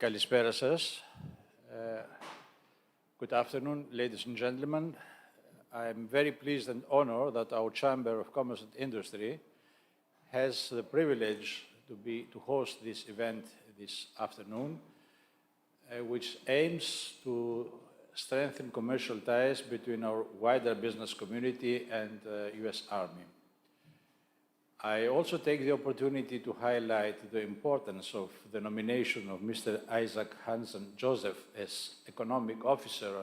Καλησπέρα σας. Good afternoon, ladies and gentlemen. I am very pleased and honored that our Chamber of Commerce and Industry has the privilege to host this event this afternoon, which aims to strengthen commercial ties between our wider business community and the U.S. Army. I also take the opportunity to highlight the importance of the nomination of Mr. Isaac Hansen Joseph as Economic Officer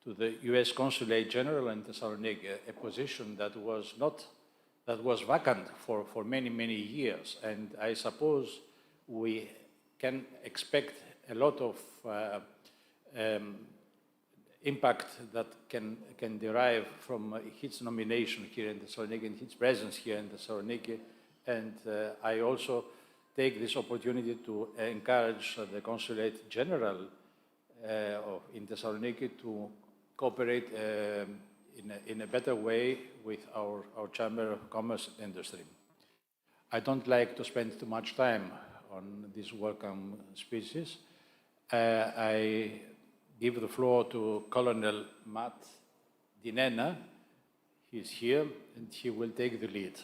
to the U.S. Consulate General in Thessaloniki, a position that was vacant for many, many years. And I suppose we can expect a lot of impact that can derive from his nomination here in Thessaloniki and his presence here in Thessaloniki. And I also take this opportunity to encourage the Consulate General in Thessaloniki to cooperate in a better way with our Chamber of Commerce and Industry. I don't like to spend too much time on these welcome speeches. I give the floor to Colonel Matt Dinena. He is here, and he will take the lead.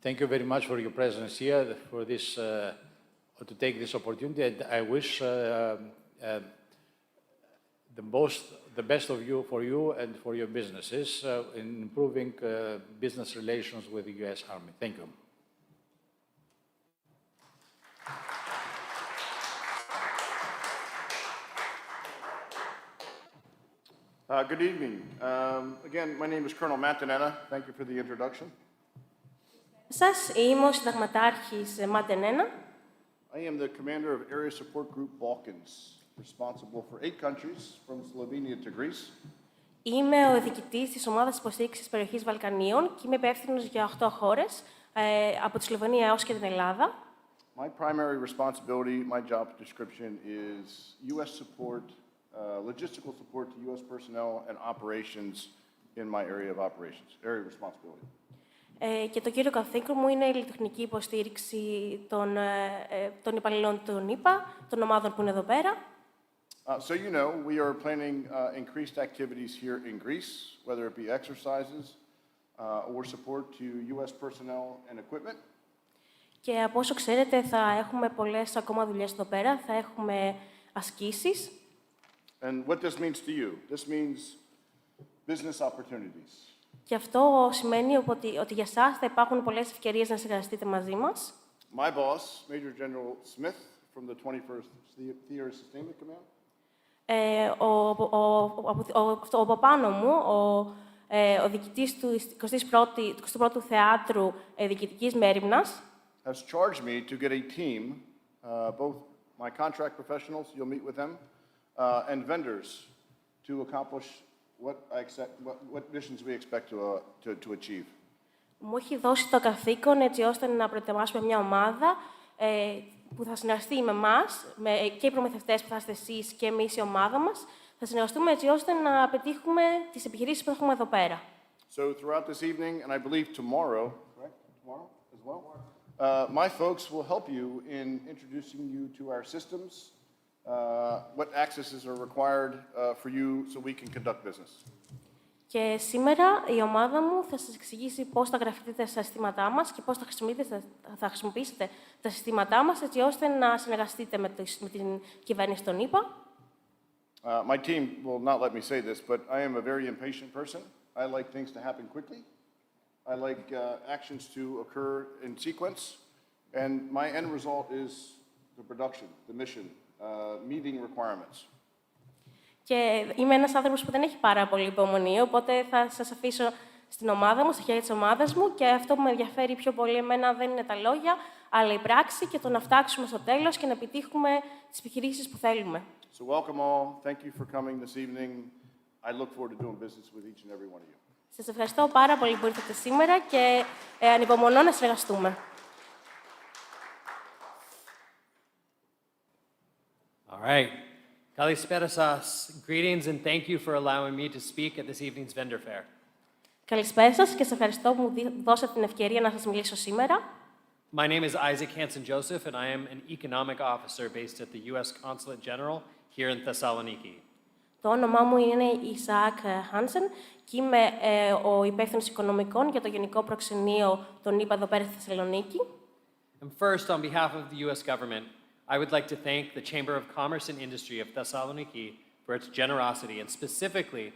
Thank you very much for your presence here, for this, to take this opportunity, and I wish the best of you and for your businesses in improving business relations with the U.S. Army. Thank you. Good evening. Again, my name is Colonel Matt Dinena. Thank you for the introduction. Σας είμαι ο συνταγματάρχης Matt Dinena. I am the commander of Area Support Group Balkans, responsible for 8 countries from Slovenia to Greece. Είμαι ο διοικητής της Ομάδας Υποστήριξης περιοχής Βαλκανίων και είμαι υπεύθυνος για 8 χώρες, από τη Σλοβενία έως και την Ελλάδα. My primary responsibility, my job description is U.S. support, logistical support to U.S. personnel and operations in my area of operations, area of responsibility. Και το κύριο καθήκον μου είναι η ηλεκτρονική υποστήριξη των υπαλληλών των ΗΠΑ, των ομάδων που είναι εδώ πέρα. So you know, we are planning increased activities here in Greece, whether it be exercises or support to U.S. personnel and equipment. Και από όσο ξέρετε, θα έχουμε πολλές ακόμα δουλειές εδώ πέρα, θα έχουμε ασκήσεις. And what this means to you? This means business opportunities. Και αυτό σημαίνει ότι για σας θα υπάρχουν πολλές ευκαιρίες να συνεργαστείτε μαζί μας. My boss, Major General Smith, from the 21st Theater Sustainment Command. Ο από πάνω μου, ο διοικητής του 21ου Θεάτρου Διοικητικής Μέριμνας, has charged me to get a team, both my contract professionals, you'll meet with them, and vendors to accomplish what missions we expect to achieve. Μου έχει δώσει το καθήκον έτσι ώστε να προετοιμάσουμε μια ομάδα που θα συνεργαστεί με εμάς, και οι προμηθευτές που θα είστε εσείς και εμείς η ομάδα μας, θα συνεργαστούμε έτσι ώστε να πετύχουμε τις επιχειρήσεις που έχουμε εδώ πέρα. So throughout this evening, and I believe tomorrow, correct? Tomorrow as well? My folks will help you in introducing you to our systems, what accesses are required for you so we can conduct business. Και σήμερα η ομάδα μου θα σας εξηγήσει πώς θα γραφτείτε στα συστήματά μας και πώς θα χρησιμοποιήσετε τα συστήματά μας έτσι ώστε να συνεργαστείτε με την κυβέρνηση των ΗΠΑ. My team will not let me say this, but I am a very impatient person. I like things to happen quickly. I like actions to occur in sequence. And my end result is the production, the mission, meeting requirements. Και είμαι ένας άνθρωπος που δεν έχει πάρα πολύ υπομονή, οπότε θα σας αφήσω στην ομάδα μου, στα χέρια της ομάδας μου, και αυτό που με ενδιαφέρει πιο πολύ εμένα δεν είναι τα λόγια, αλλά η πράξη και το να φτάξουμε στο τέλος και να επιτύχουμε τις επιχειρήσεις που θέλουμε. So welcome all. Thank you for coming this evening. I look forward to doing business with each and every one of you. Σας ευχαριστώ πάρα πολύ που ήρθατε σήμερα και ανυπομονώ να συνεργαστούμε. All right. Kalispera σας. Greetings and thank you for allowing me to speak at this evening's vendor fair. Καλησπέρα σας και σας ευχαριστώ που μου δώσατε την ευκαιρία να σας μιλήσω σήμερα. My name is Isaac Hansen Joseph, and I am an economic officer based at the U.S. Consulate General here in Thessaloniki. Το όνομά μου είναι Ισαάκ Χάνσεν και είμαι ο υπεύθυνος οικονομικών για το Γενικό Προξενείο των ΗΠΑ εδώ πέρα στη Θεσσαλονίκη. And first, on behalf of the U.S. government, I would like to thank the Chamber of Commerce and Industry of Thessaloniki for its generosity, and specifically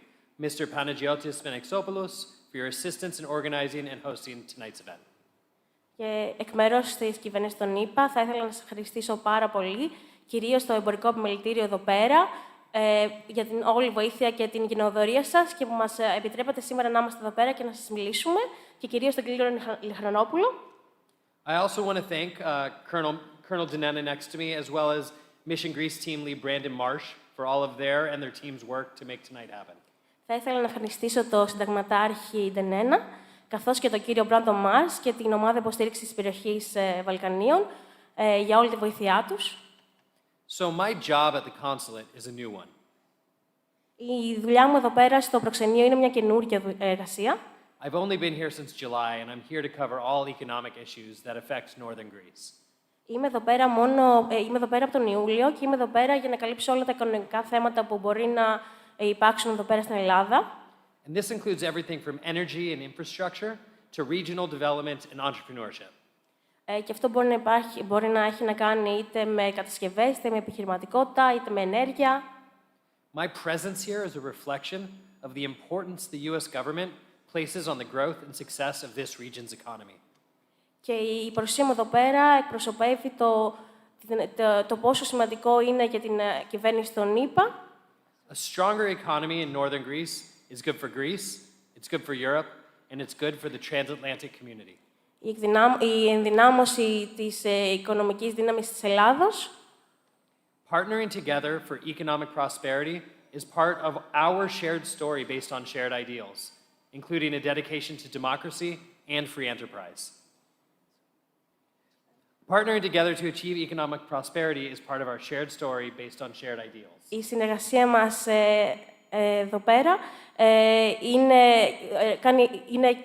Mr. Panagiotis Menexopoulos for your assistance in organizing and hosting tonight's event. Και εκ μέρους της κυβέρνησης των ΗΠΑ θα ήθελα να σας ευχαριστήσω πάρα πολύ, κυρίως το Εμπορικό Επιμελητήριο εδώ πέρα, για την όλη βοήθεια και την γενοδορία σας και που μας επιτρέπετε σήμερα να είμαστε εδώ πέρα και να σας μιλήσουμε, και κυρίως τον κύριο Λιχρονόπουλο. I also want to thank Colonel Dinena next to me, as well as Mission Greece team lead Brandon Marsh for all of their team's work to make tonight happen. Θα ήθελα να ευχαριστήσω τον συνταγματάρχη Ντενένα, καθώς και τον κύριο Μπράντον Μάρς και την Ομάδα Υποστήριξης της περιοχής Βαλκανίων για όλη τη βοήθειά τους. So my job at the consulate is a new one. Η δουλειά μου εδώ πέρα στο προξενείο είναι μια καινούργια εργασία. I've only been here since July, and I'm here to cover all economic issues that affect northern Greece. Είμαι εδώ πέρα από τον Ιούλιο και είμαι εδώ πέρα για να καλύψω όλα τα οικονομικά θέματα που μπορεί να υπάρξουν εδώ πέρα στην Ελλάδα. And this includes everything from energy and infrastructure to regional development and entrepreneurship. Και αυτό μπορεί να έχει να κάνει είτε με κατασκευές, είτε με επιχειρηματικότητα, είτε με ενέργεια. My presence here is a reflection of the importance the U.S. government places on the growth and success of this region's economy. Και η παρουσία μου εδώ πέρα εκπροσωπεύει το πόσο σημαντικό είναι για την κυβέρνηση των ΗΠΑ. A stronger economy in northern Greece is good for Greece, it's good for Europe, and it's good for the transatlantic community. Η ενδυνάμωση της οικονομικής δύναμης της Ελλάδος. Partnering together for economic prosperity is part of our shared story based on shared ideals, including a dedication to democracy and free enterprise. Partnering together to achieve economic prosperity is part of our shared story based on shared ideals. Η συνεργασία μας εδώ πέρα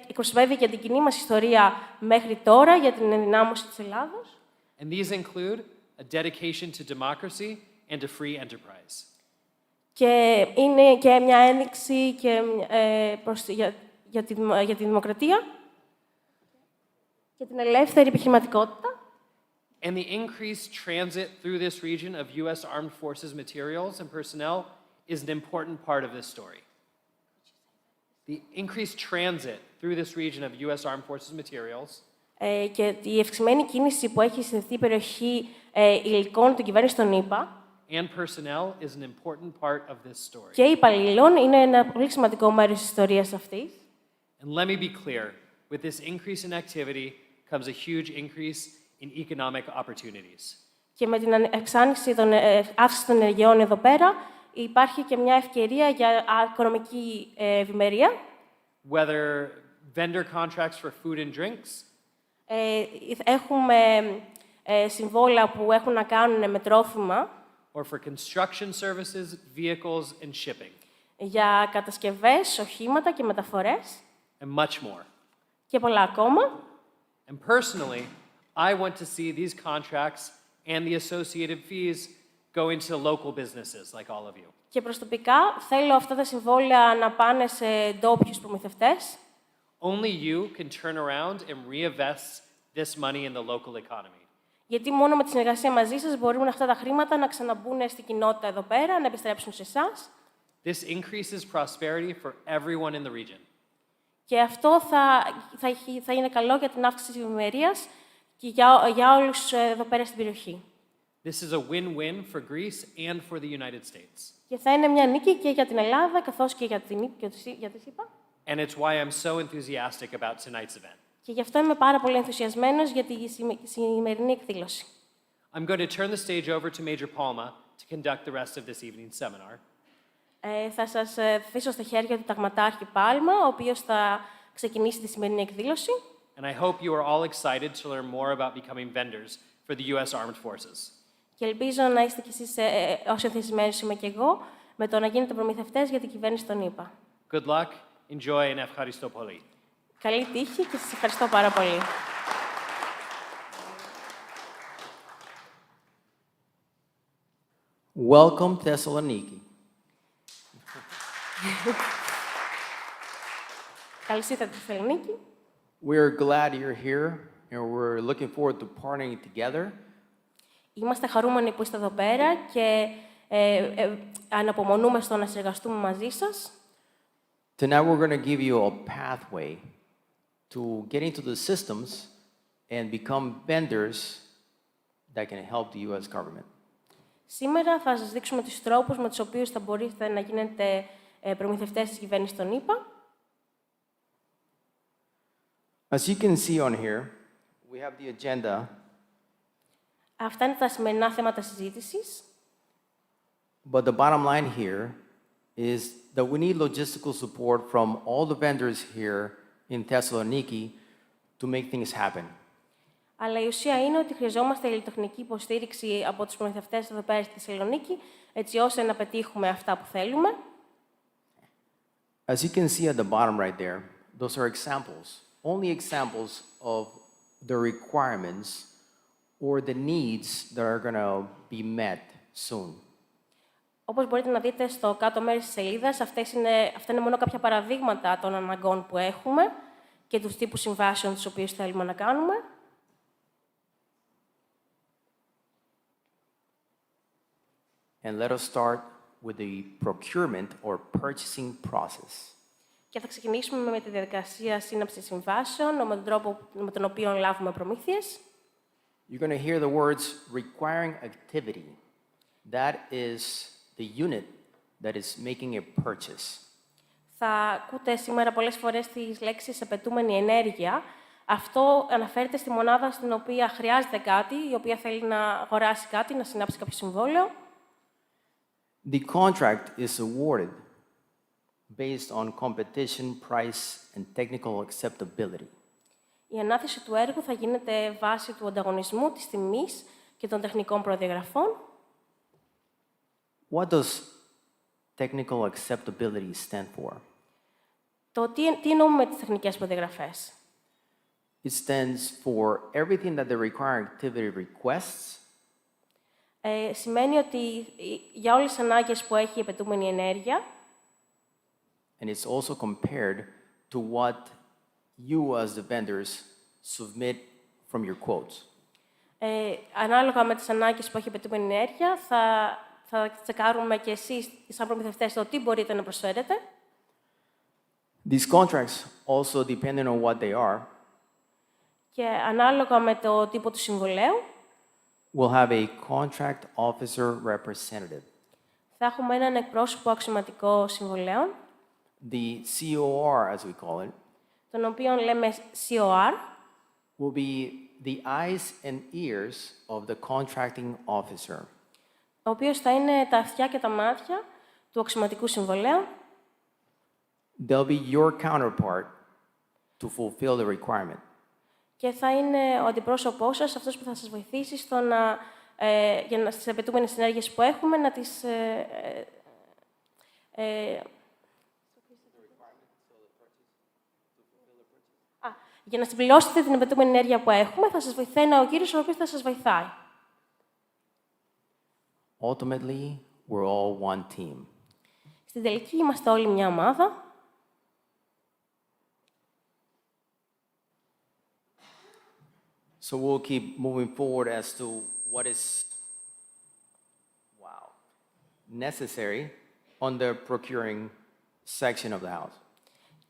εκπροσωπεύει και την κοινή μας ιστορία μέχρι τώρα για την ενδυνάμωση της Ελλάδος. And these include a dedication to democracy and to free enterprise. Και είναι και μια ένδειξη για τη δημοκρατία και την ελεύθερη επιχειρηματικότητα. And the increased transit through this region of U.S. Armed Forces materials and personnel is an important part of this story. The increased transit through this region of U.S. Armed Forces materials και η αυξημένη κίνηση που έχει στη αυτή η περιοχή υλικών του κυβέρνηση των ΗΠΑ and personnel is an important part of this story. και υπαλλήλων είναι ένα πολύ σημαντικό μέρος της ιστορίας αυτής. And let me be clear, with this increase in activity comes a huge increase in economic opportunities. Και με την αύξηση των ενεργειών εδώ πέρα υπάρχει και μια ευκαιρία για οικονομική ευημερία. Whether vendor contracts for food and drinks, Έχουμε συμβόλαια που έχουν να κάνουν με τρόφιμα, or for construction services, vehicles, and shipping, για κατασκευές, οχήματα και μεταφορές and much more. και πολλά ακόμα. And personally, I want to see these contracts and the associated fees go into local businesses like all of you. Και προσωπικά θέλω αυτά τα συμβόλαια να πάνε σε ντόπιους προμηθευτές. Only you can turn around and reinvest this money in the local economy. Γιατί μόνο με τη συνεργασία μαζί σας μπορούν αυτά τα χρήματα να ξαναμπούν στην κοινότητα εδώ πέρα, να επιστρέψουν σε εσάς. This increases prosperity for everyone in the region. Και αυτό θα είναι καλό για την αύξηση της ευημερίας και για όλους εδώ πέρα στην περιοχή. This is a win-win for Greece and for the United States. Και θα είναι μια νίκη και για την Ελλάδα, καθώς και για τη ΣΥΠΑ. And it's why I'm so enthusiastic about tonight's event. Και γι' αυτό είμαι πάρα πολύ ενθουσιασμένος για τη σημερινή εκδήλωση. I'm going to turn the stage over to Major Palma to conduct the rest of this evening's seminar. Θα σας αφήσω στα χέρια του ταγματάρχη Πάλμα, ο οποίος θα ξεκινήσει τη σημερινή εκδήλωση. And I hope you are all excited to learn more about becoming vendors for the U.S. Armed Forces. Και ελπίζω να είστε κι εσείς όσο ενθουσιασμένοι είμαι κι εγώ με το να γίνετε προμηθευτές για την κυβέρνηση των ΗΠΑ. Good luck, enjoy and ευχαριστώ πολύ. Καλή τύχη και σας ευχαριστώ πάρα πολύ. Welcome, Thessaloniki. Καλώς ήρθατε στη Θεσσαλονίκη. We're glad you're here, and we're looking forward to partnering together Είμαστε χαρούμενοι που είστε εδώ πέρα και αναπομονούμε στο να συνεργαστούμε μαζί σας. Tonight, we're going to give you a pathway to get into the systems and become vendors that can help the U.S. government. Σήμερα θα σας δείξουμε τους τρόπους με τους οποίους θα μπορείτε να γίνετε προμηθευτές της κυβέρνησης των ΗΠΑ. As you can see on here, we have the agenda, Αυτά είναι τα σημερινά θέματα συζήτησης. but the bottom line here is that we need logistical support from all the vendors here in Thessaloniki to make things happen. Αλλά η ουσία είναι ότι χρειαζόμαστε ηλεκτρονική υποστήριξη από τους προμηθευτές εδώ πέρα στη Θεσσαλονίκη, έτσι ώστε να πετύχουμε αυτά που θέλουμε. As you can see at the bottom right there, those are examples, only examples of the requirements or the needs that are going to be met soon. Όπως μπορείτε να δείτε στο κάτω μέρος της σελίδας, αυτά είναι μόνο κάποια παραδείγματα των αναγκών που έχουμε και τους τύπους συμβάσεων τους οποίους θέλουμε να κάνουμε. And let us start with the procurement or purchasing process. Και θα ξεκινήσουμε με τη διαδικασία σύναψης συμβάσεων, με τον τρόπο με τον οποίο λάβουμε προμήθειες. You're going to hear the words requiring activity. That is the unit that is making a purchase. Θα ακούτε σήμερα πολλές φορές τις λέξεις «απαιτούμενη ενέργεια». Αυτό αναφέρεται στη μονάδα στην οποία χρειάζεται κάτι, η οποία θέλει να αγοράσει κάτι, να συνάψει κάποιο συμβόλαιο. The contract is awarded based on competition, price, and technical acceptability. Η ανάθεση του έργου θα γίνεται βάσει του ανταγωνισμού, της τιμής και των τεχνικών προδιαγραφών. What does technical acceptability stand for? Τι εννοούμε με τις τεχνικές προδιαγραφές? It stands for everything that the required activity requests Σημαίνει ότι για όλες τις ανάγκες που έχει η απαιτούμενη ενέργεια, and it's also compared to what you as the vendors submit from your quotes. ανάλογα με τις ανάγκες που έχει η απαιτούμενη ενέργεια, θα τσεκάρουμε και εσείς, σαν προμηθευτές, το τι μπορείτε να προσφέρετε. These contracts, also depending on what they are, Και ανάλογα με το τύπο του συμβολέου, will have a contract officer representative. θα έχουμε έναν εκπρόσωπο αξιωματικό συμβολέων, The COR, as we call it, τον οποίο λέμε COR, will be the eyes and ears of the contracting officer. ο οποίος θα είναι τα αυτιά και τα μάτια του αξιωματικού συμβολέου. They'll be your counterpart to fulfill the requirement. Και θα είναι ο αντιπρόσωπός σας, αυτός που θα σας βοηθήσει για στις απαιτούμενες ενέργειες που έχουμε, να τις... για να συμπληρώσετε την απαιτούμενη ενέργεια που έχουμε, θα σας βοηθάει ο κύριος, ο οποίος θα σας βοηθάει. Ultimately, we're all one team. Στην τελική είμαστε όλοι μια ομάδα. So we'll keep moving forward as to what is necessary on the procuring section of the house.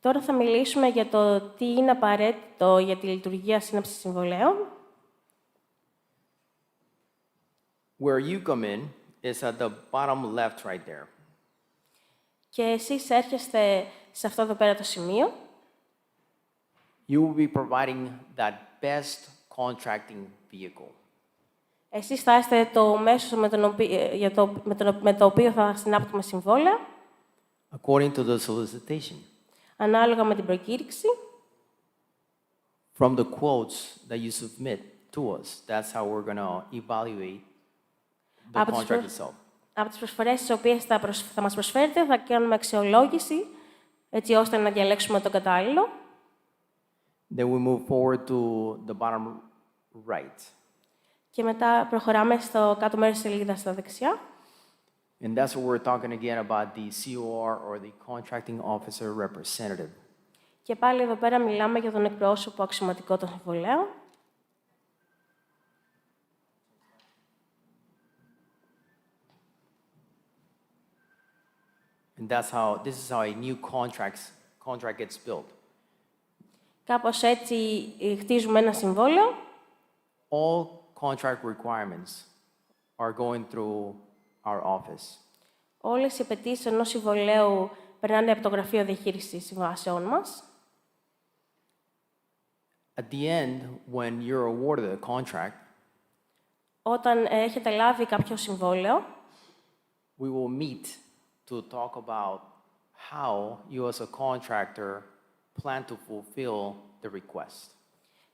Τώρα θα μιλήσουμε για το τι είναι απαραίτητο για τη λειτουργία σύναψης συμβολέων. Where you come in is at the bottom left right there. Και εσείς έρχεστε σε αυτό εδώ πέρα το σημείο. You will be providing that best contracting vehicle. Εσείς θα είστε το μέσο με το οποίο θα συνάπτουμε συμβόλαια, According to the solicitation. ανάλογα με την προκήρυξη. From the quotes that you submit to us, that's how we're going to evaluate the contract itself. Από τις προσφορές τις οποίες θα μας προσφέρετε, θα κάνουμε αξιολόγηση, έτσι ώστε να διαλέξουμε τον κατάλληλο. Then we move forward to the bottom right. Και μετά προχωράμε στο κάτω μέρος της σελίδας στα δεξιά. And that's what we're talking again about the COR or the contracting officer representative. Και πάλι εδώ πέρα μιλάμε για τον εκπρόσωπο αξιωματικό των συμβολέων. And this is how a new contract gets built. Κάπως έτσι χτίζουμε ένα συμβόλαιο. All contract requirements are going through our office. Όλες οι απαιτήσεις ενός συμβολέου περνάνε από το Γραφείο Διαχείρισης Συμβάσεων μας. At the end, when you're awarded a contract, Όταν έχετε λάβει κάποιο συμβόλαιο, we will meet to talk about how you as a contractor plan to fulfill the request.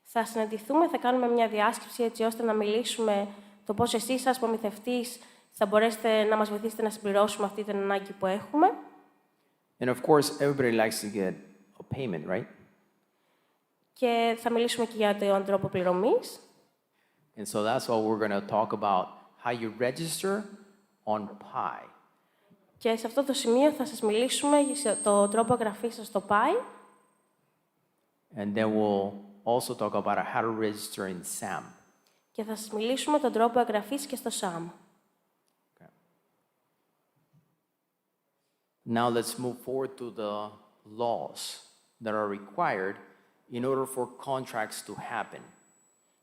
θα συναντηθούμε, θα κάνουμε μια διάσκεψη έτσι ώστε να μιλήσουμε το πώς εσείς σαν προμηθευτής θα μπορέσετε να μας βοηθήσετε να συμπληρώσουμε αυτή την ανάγκη που έχουμε. And of course, everybody likes to get a payment, right? Και θα μιλήσουμε και για τον τρόπο πληρωμής. And so that's why we're going to talk about how you register on Pi. Και σε αυτό το σημείο θα σας μιλήσουμε για το τρόπο εγγραφής σας στο Pi. And then we'll also talk about how to register in SAM. Και θα σας μιλήσουμε τον τρόπο εγγραφής και στο SAM. Okay. Now let's move forward to the laws that are required in order for contracts to happen.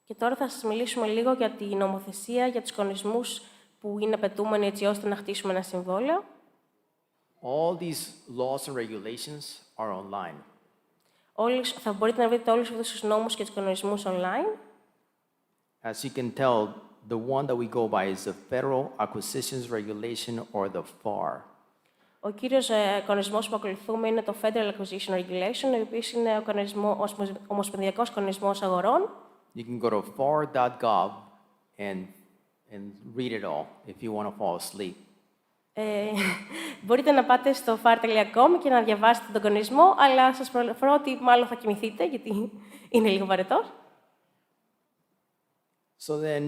Και τώρα θα σας μιλήσουμε λίγο για τη νομοθεσία, για τους κανονισμούς που είναι απαιτούμενοι έτσι ώστε να χτίσουμε ένα συμβόλαιο. All these laws and regulations are online. Θα μπορείτε να βρείτε όλους αυτούς τους νόμους και τους κανονισμούς online. As you can tell, the one that we go by is the Federal Acquisitions Regulation or the FAR. Ο κύριος κανονισμός που ακολουθούμε είναι το Federal Acquisition Regulation, ο οποίος είναι ο Ομοσπονδιακός Κανονισμός Αγορών. You can go to far.gov and read it all if you want to fall asleep. Μπορείτε να πάτε στο far.com και να διαβάσετε τον κανονισμό, αλλά σας προφέρω ότι μάλλον θα κοιμηθείτε, γιατί είναι λίγο βαρετός. So then,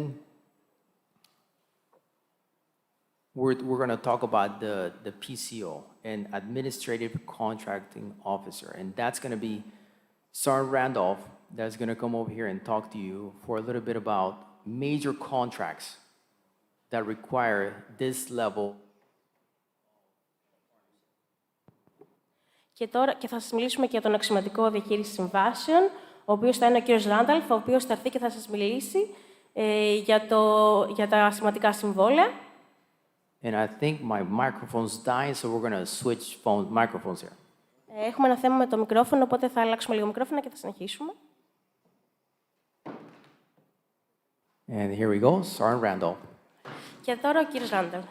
we're going to talk about the PCO, an Administrative Contracting Officer, and that's going to be Sergeant Randolph that's going to come over here and talk to you for a little bit about major contracts that require this level. Και θα σας μιλήσουμε και για τον αξιωματικό διαχείριση συμβάσεων, ο οποίος θα είναι ο κύριος Ράνταλφ, ο οποίος θα έρθει και θα σας μιλήσει για τα σημαντικά συμβόλαια. And I think my microphone's dying, so we're going to switch microphones here. Έχουμε ένα θέμα με το μικρόφωνο, οπότε θα αλλάξουμε λίγο μικρόφωνο και θα συνεχίσουμε. And here we go, Sergeant Randolph. Και τώρα ο κύριος Ράνταλφ.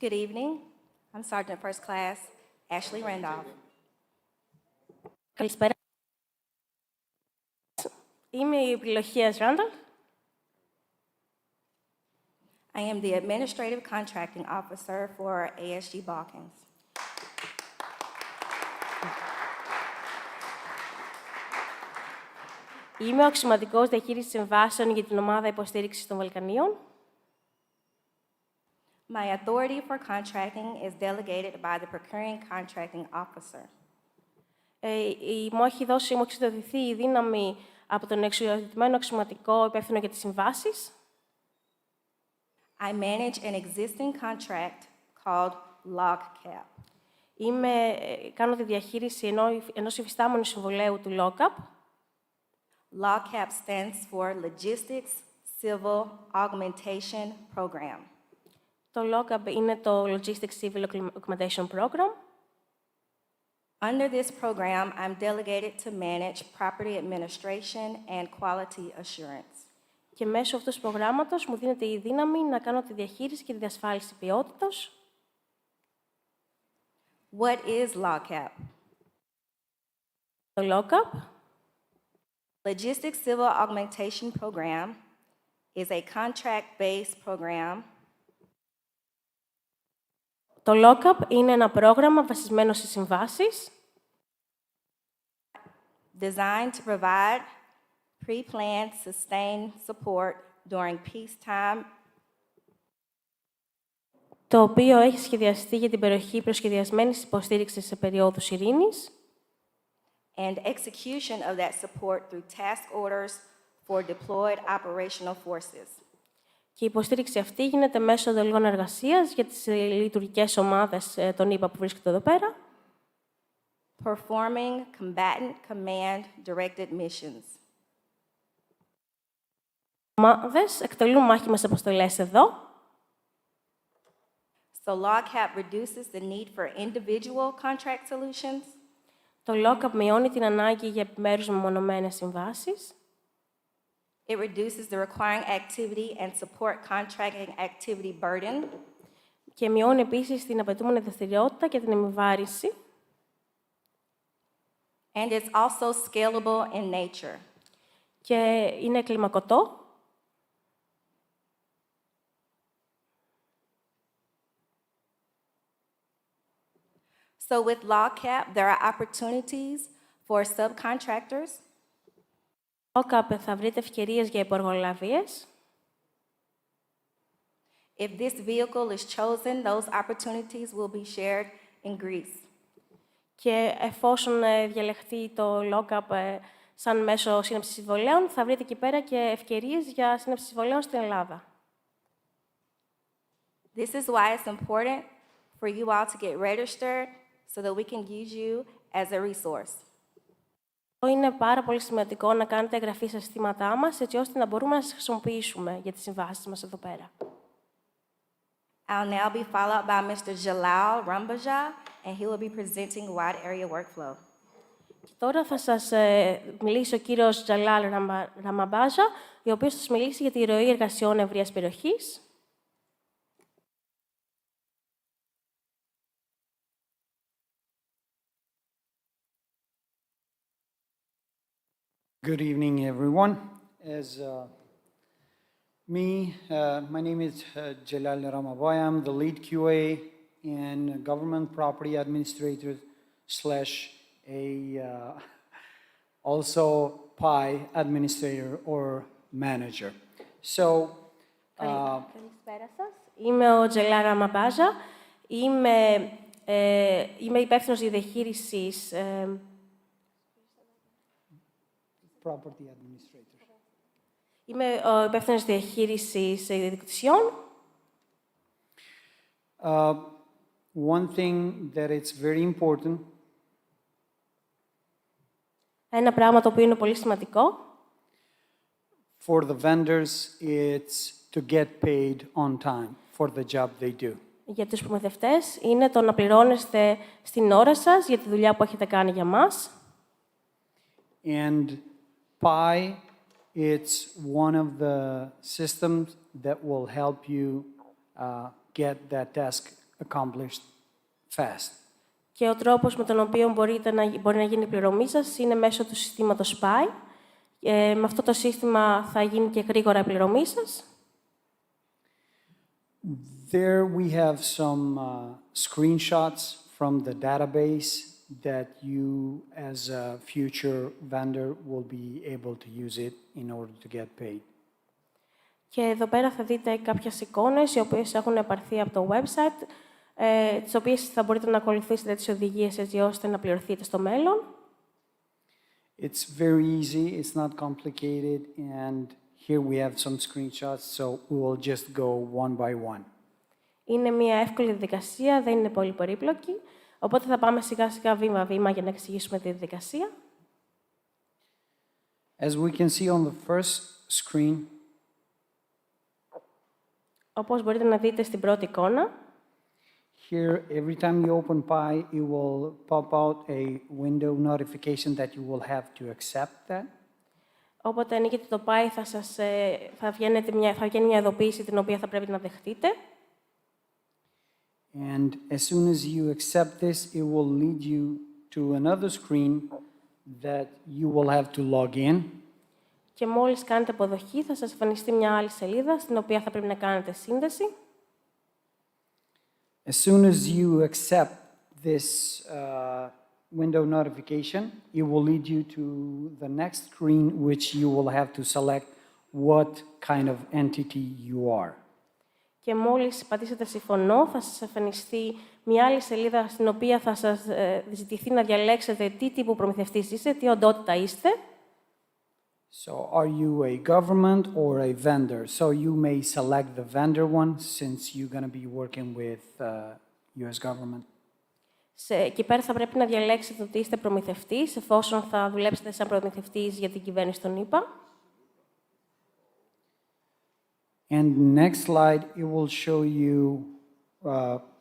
Good evening. I'm Sergeant First Class Ashley Randolph. Καλησπέρα. Είμαι η επιλογίας Ράνταλφ. I am the Administrative Contracting Officer for ASG Balkans. Είμαι ο αξιωματικός διαχείρισης συμβάσεων για την Ομάδα Υποστήριξης των Βαλκανίων. My authority for contracting is delegated by the procuring contracting officer. Μου έχει εξειδοτηθεί η δύναμη από τον εξειδικευμένο αξιωματικό υπεύθυνο για τις συμβάσεις. I manage an existing contract called LogCap. Κάνω τη διαχείριση ενός υφιστάμενου συμβολέου του LogCap. LogCap stands for Logistics Civil Augmentation Program. Το LogCap είναι το Logistics Civil Augmentation Program. Under this program, I'm delegated to manage property administration and quality assurance. Και μέσω αυτού του προγράμματος μου δίνεται η δύναμη να κάνω τη διαχείριση και τη διασφάλιση ποιότητας. What is LogCap? Το LogCap Logistics Civil Augmentation Program is a contract-based program Το lockup είναι ένα πρόγραμμα βασισμένο σε συμβάσεις, designed to provide pre-planned, sustained support during peacetime το οποίο έχει σχεδιαστεί για την παροχή προσχεδιασμένης υποστήριξης σε περιόδους ειρήνης and execution of that support through task orders for deployed operational forces. και η υποστήριξη αυτή γίνεται μέσω εντολών εργασίας για τις λειτουργικές ομάδες των ΗΠΑ που βρίσκονται εδώ πέρα, Performing combatant command directed missions. ομάδες εκτελούν μάχημες αποστολές εδώ. So LogCap reduces the need for individual contract solutions Το lockup μειώνει την ανάγκη για επιμέρους μεμονωμένες συμβάσεις. It reduces the requiring activity and support contracting activity burden. Και μειώνει επίσης την απαιτούμενη δραστηριότητα και την εμβάρυνση. And it's also scalable in nature. Και είναι κλιμακωτό. So with LogCap, there are opportunities for subcontractors lockup θα βρείτε ευκαιρίες για υπεργολαβίες. If this vehicle is chosen, those opportunities will be shared in Greece. Και εφόσον διαλεχθεί το lockup σαν μέσο σύναψης συμβολέων, θα βρείτε εκεί πέρα και ευκαιρίες για σύναψη συμβολέων στην Ελλάδα. This is why it's important for you all to get registered so that we can use you as a resource. Είναι πάρα πολύ σημαντικό να κάνετε εγγραφή στα συστήματά μας, έτσι ώστε να μπορούμε να σας χρησιμοποιήσουμε για τις συμβάσεις μας εδώ πέρα. I'll now be followed by Mr. Jalal Rambaja, and he will be presenting wide area workflow. Και τώρα θα σας μιλήσει ο κύριος Τζαλάλ Ραμαμπάζα, ο οποίος θα σας μιλήσει για τη ροή εργασιών ευρείας περιοχής. Good evening, everyone. As my name is Jalal Ramabay. I'm the lead QA and government property administrator / also PI administrator or manager. So, Καλησπέρα σας. Είμαι ο Τζαλάλ Ραμαμπάζα. Είμαι υπεύθυνος για διαχείρισης property administrator. Είμαι ο υπεύθυνος διαχείρισης ιδιοκτησιών. One thing that it's very important Ένα πράγμα το οποίο είναι πολύ σημαντικό for the vendors, it's to get paid on time for the job they do. για τους προμηθευτές είναι το να πληρώνεστε στην ώρα σας για τη δουλειά που έχετε κάνει για μας. And PI, it's one of the systems that will help you get that task accomplished fast. Και ο τρόπος με τον οποίο μπορεί να γίνει η πληρωμή σας είναι μέσω του συστήματος PI. Με αυτό το σύστημα θα γίνει και γρήγορα η πληρωμή σας. There we have some screenshots from the database that you, as a future vendor, will be able to use it in order to get paid. Και εδώ πέρα θα δείτε κάποιες εικόνες, οι οποίες έχουν επαρθεί από το website, τις οποίες θα μπορείτε να ακολουθήσετε τις οδηγίες έτσι ώστε να πληρωθείτε στο μέλλον. It's very easy, it's not complicated, and here we have some screenshots, so we will just go one by one. Είναι μια εύκολη διαδικασία, δεν είναι πολύ περίπλοκη, οπότε θα πάμε σιγά-σιγά βήμα-βήμα για να εξηγήσουμε τη διαδικασία. As we can see on the first screen, Όπως μπορείτε να δείτε στην πρώτη εικόνα, here, every time you open Pi, it will pop out a window notification that you will have to accept that. όποτε ανοίγετε το PI θα βγαίνει μια ειδοποίηση την οποία θα πρέπει να δεχτείτε. And as soon as you accept this, it will lead you to another screen that you will have to log in. Και μόλις κάνετε αποδοχή, θα σας εμφανιστεί μια άλλη σελίδα, στην οποία θα πρέπει να κάνετε σύνδεση. As soon as you accept this window notification, it will lead you to the next screen, which you will have to select what kind of entity you are. Και μόλις πατήσετε συμφωνώ, θα σας εμφανιστεί μια άλλη σελίδα στην οποία θα σας ζητηθεί να διαλέξετε τι τύπου προμηθευτής είστε, τι οντότητα είστε. So are you a government or a vendor? So you may select the vendor one since you're going to be working with US government. Εκεί πέρα θα πρέπει να διαλέξετε ότι είστε προμηθευτής, εφόσον θα δουλέψετε σαν προμηθευτής για την κυβέρνηση των ΗΠΑ. And next slide, it will show you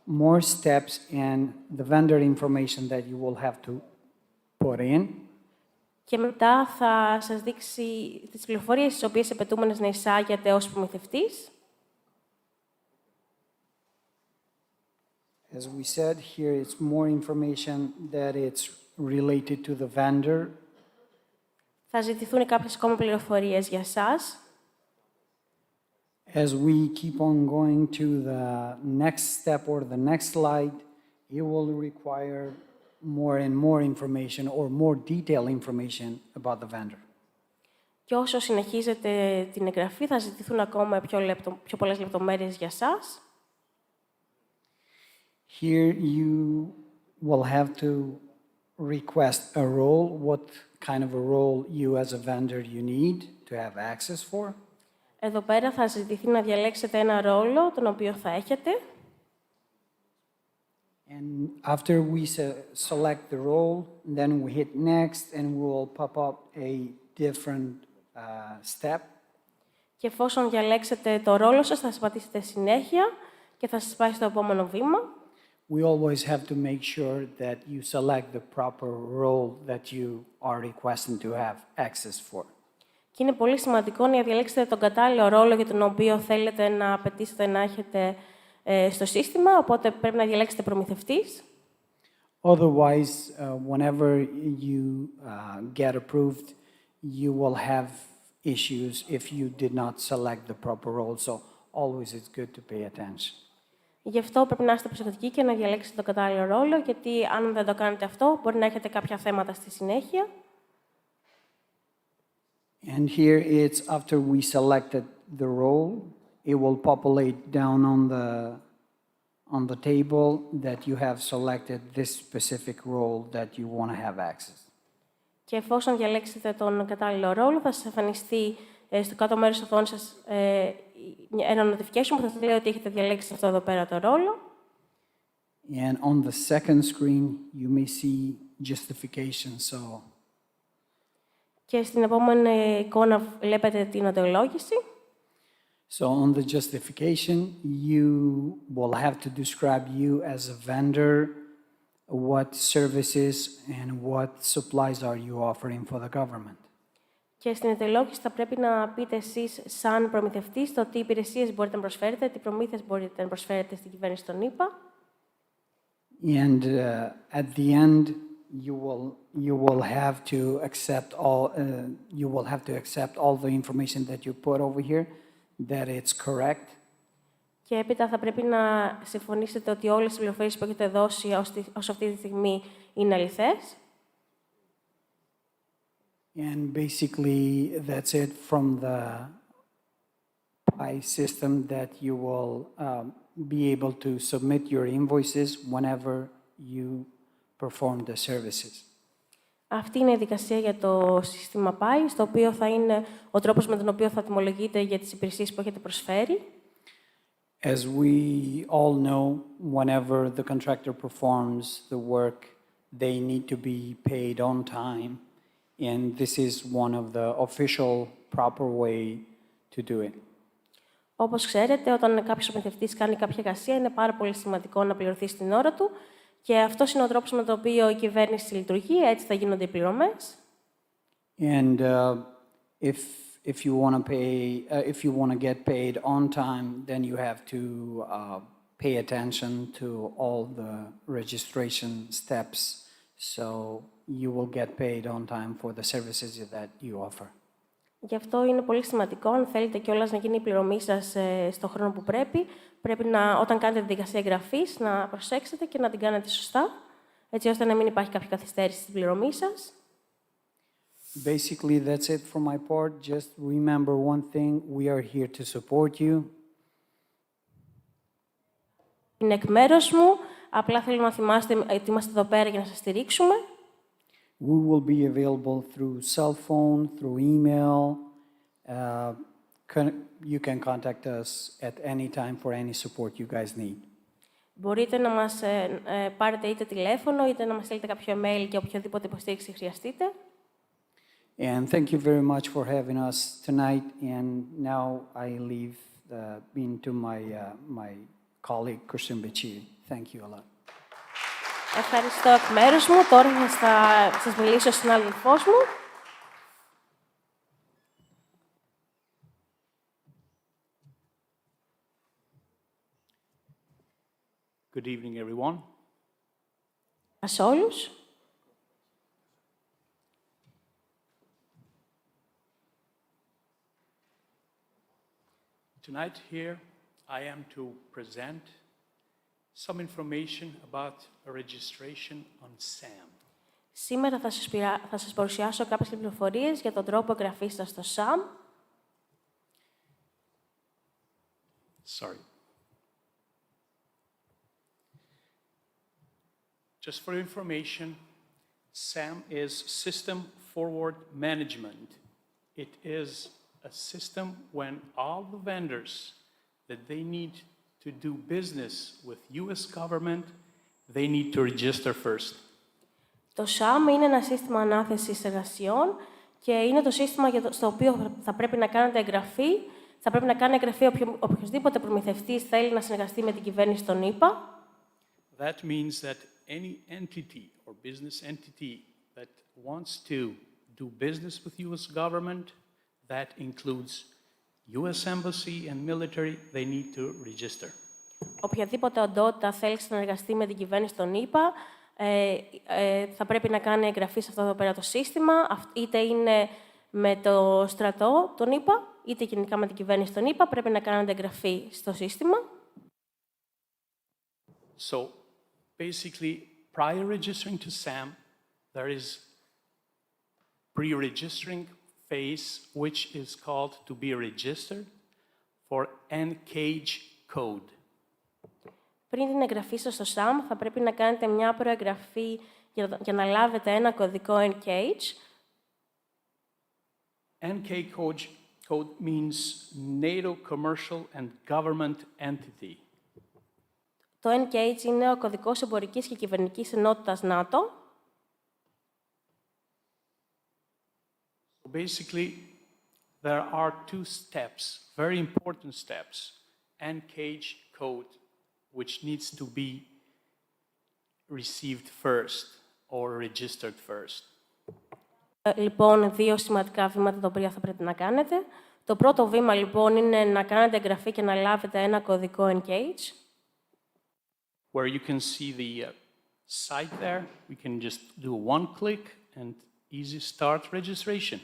more steps and the vendor information that you will have to put in. Και μετά θα σας δείξει τις πληροφορίες τις οποίες απαιτούμενες να εισάγετε ως προμηθευτής. As we said, here it's more information that it's related to the vendor. Θα ζητηθούν κάποιες ακόμα πληροφορίες για σας. As we keep on going to the next step or the next slide, it will require more and more information or more detailed information about the vendor. Και όσο συνεχίζετε την εγγραφή, θα ζητηθούν ακόμα πιο πολλές λεπτομέρειες για σας. Here you will have to request a role, what kind of a role you as a vendor you need to have access for. Εδώ πέρα θα ζητηθεί να διαλέξετε ένα ρόλο, τον οποίο θα έχετε. And after we select the role, then we hit next and we'll pop up a different step. Και εφόσον διαλέξετε το ρόλο σας, θα σας πατήσετε συνέχεια και θα σας πάει στο επόμενο βήμα. We always have to make sure that you select the proper role that you are requesting to have access for. Και είναι πολύ σημαντικό να διαλέξετε τον κατάλληλο ρόλο για τον οποίο θέλετε να απαιτήσετε να έχετε στο σύστημα, οπότε πρέπει να διαλέξετε προμηθευτής. Otherwise, whenever you get approved, you will have issues if you did not select the proper role. So always it's good to pay attention. Γι' αυτό πρέπει να είστε προσεκτικοί και να διαλέξετε τον κατάλληλο ρόλο, γιατί αν δεν το κάνετε αυτό, μπορεί να έχετε κάποια θέματα στη συνέχεια. And here it's after we selected the role, it will populate down on the table that you have selected this specific role that you want to have access. Και εφόσον διαλέξετε τον κατάλληλο ρόλο, θα σας εμφανιστεί στο κάτω μέρος της οθόνης σας ένα notification που θα σας λέει ότι έχετε διαλέξει αυτό εδώ πέρα το ρόλο. And on the second screen, you may see justification. So Και στην επόμενη εικόνα βλέπετε την αιτιολόγηση. So on the justification, you will have to describe you as a vendor, what services and what supplies are you offering for the government. Και στην αιτιολόγηση θα πρέπει να πείτε εσείς, σαν προμηθευτής, το τι υπηρεσίες μπορείτε να προσφέρετε, τι προμήθειες μπορείτε να προσφέρετε στην κυβέρνηση των ΗΠΑ. And at the end, you will have to accept all the information that you put over here, that it's correct. Και έπειτα θα πρέπει να συμφωνήσετε ότι όλες οι πληροφορίες που έχετε δώσει ως αυτή τη στιγμή είναι αληθές. And basically, that's it from the PI system that you will be able to submit your invoices whenever you perform the services. Αυτή είναι η διαδικασία για το σύστημα PI, στο οποίο θα είναι ο τρόπος με τον οποίο θα τιμολογείτε για τις υπηρεσίες που έχετε προσφέρει. As we all know, whenever the contractor performs the work, they need to be paid on time. And this is one of the official proper way to do it. Όπως ξέρετε, όταν κάποιος προμηθευτής κάνει κάποια εργασία, είναι πάρα πολύ σημαντικό να πληρωθεί στην ώρα του. Και αυτός είναι ο τρόπος με τον οποίο η κυβέρνηση λειτουργεί, έτσι θα γίνονται οι πληρωμές. And if you want to get paid on time, then you have to pay attention to all the registration steps, so you will get paid on time for the services that you offer. Γι' αυτό είναι πολύ σημαντικό, αν θέλετε κιόλας να γίνει η πληρωμή σας στον χρόνο που πρέπει, όταν κάνετε τη διαδικασία εγγραφής, να προσέξετε και να την κάνετε σωστά, έτσι ώστε να μην υπάρχει κάποια καθυστέρηση στην πληρωμή σας. Basically, that's it from my part. Just remember one thing, we are here to support you. Είναι εκ μέρους μου, απλά θέλω να θυμάστε ότι είμαστε εδώ πέρα για να σας στηρίξουμε. We will be available through cell phone, through email. You can contact us at any time for any support you guys need. Μπορείτε να μας πάρετε είτε τηλέφωνο, είτε να μας στείλετε κάποιο email για οποιοδήποτε υποστήριξη χρειαστείτε. And thank you very much for having us tonight. And now I leave being to my colleague, Christian Bichir. Thank you a lot. Ευχαριστώ εκ μέρους μου. Τώρα θα σας μιλήσω στην συνάδελφός μου. Good evening, everyone. Ας όλους. Tonight here, I am to present some information about a registration on SAM. Σήμερα θα σας παρουσιάσω κάποιες πληροφορίες για τον τρόπο εγγραφής σας στο SAM. Sorry. Just for information, SAM is System Forward Management. It is a system when all the vendors that they need to do business with US government, they need to register first. Το SAM είναι ένα σύστημα ανάθεσης εργασιών και είναι το σύστημα στο οποίο θα πρέπει να κάνετε εγγραφή. Θα πρέπει να κάνει εγγραφή οποιοδήποτε προμηθευτής θέλει να συνεργαστεί με την κυβέρνηση των ΗΠΑ. That means that any entity or business entity that wants to do business with US government, that includes US Embassy and military, they need to register. Οποιαδήποτε οντότητα θέλει να συνεργαστεί με την κυβέρνηση των ΗΠΑ, θα πρέπει να κάνει εγγραφή σε αυτό εδώ πέρα το σύστημα, είτε είναι με το στρατό των ΗΠΑ, είτε γενικά με την κυβέρνηση των ΗΠΑ, πρέπει να κάνετε εγγραφή στο σύστημα. So, basically, prior registering to SAM, there is pre-registering phase, which is called to be registered for NCAGE code. Πριν την εγγραφή σας στο SAM, θα πρέπει να κάνετε μια προεγγραφή για να λάβετε ένα κωδικό NCAGE. NK code means NATO Commercial and Government Entity. Το NCAGE είναι ο κωδικός εμπορικής και κυβερνικής ενότητας ΝΑΤΟ. Basically, there are two steps, very important steps. NCAGE code, which needs to be received first or registered first. Λοιπόν, δύο σημαντικά βήματα τα οποία θα πρέπει να κάνετε. Το πρώτο βήμα, λοιπόν, είναι να κάνετε εγγραφή και να λάβετε ένα κωδικό NCAGE. Where you can see the site there, we can just do one click and easy start registration.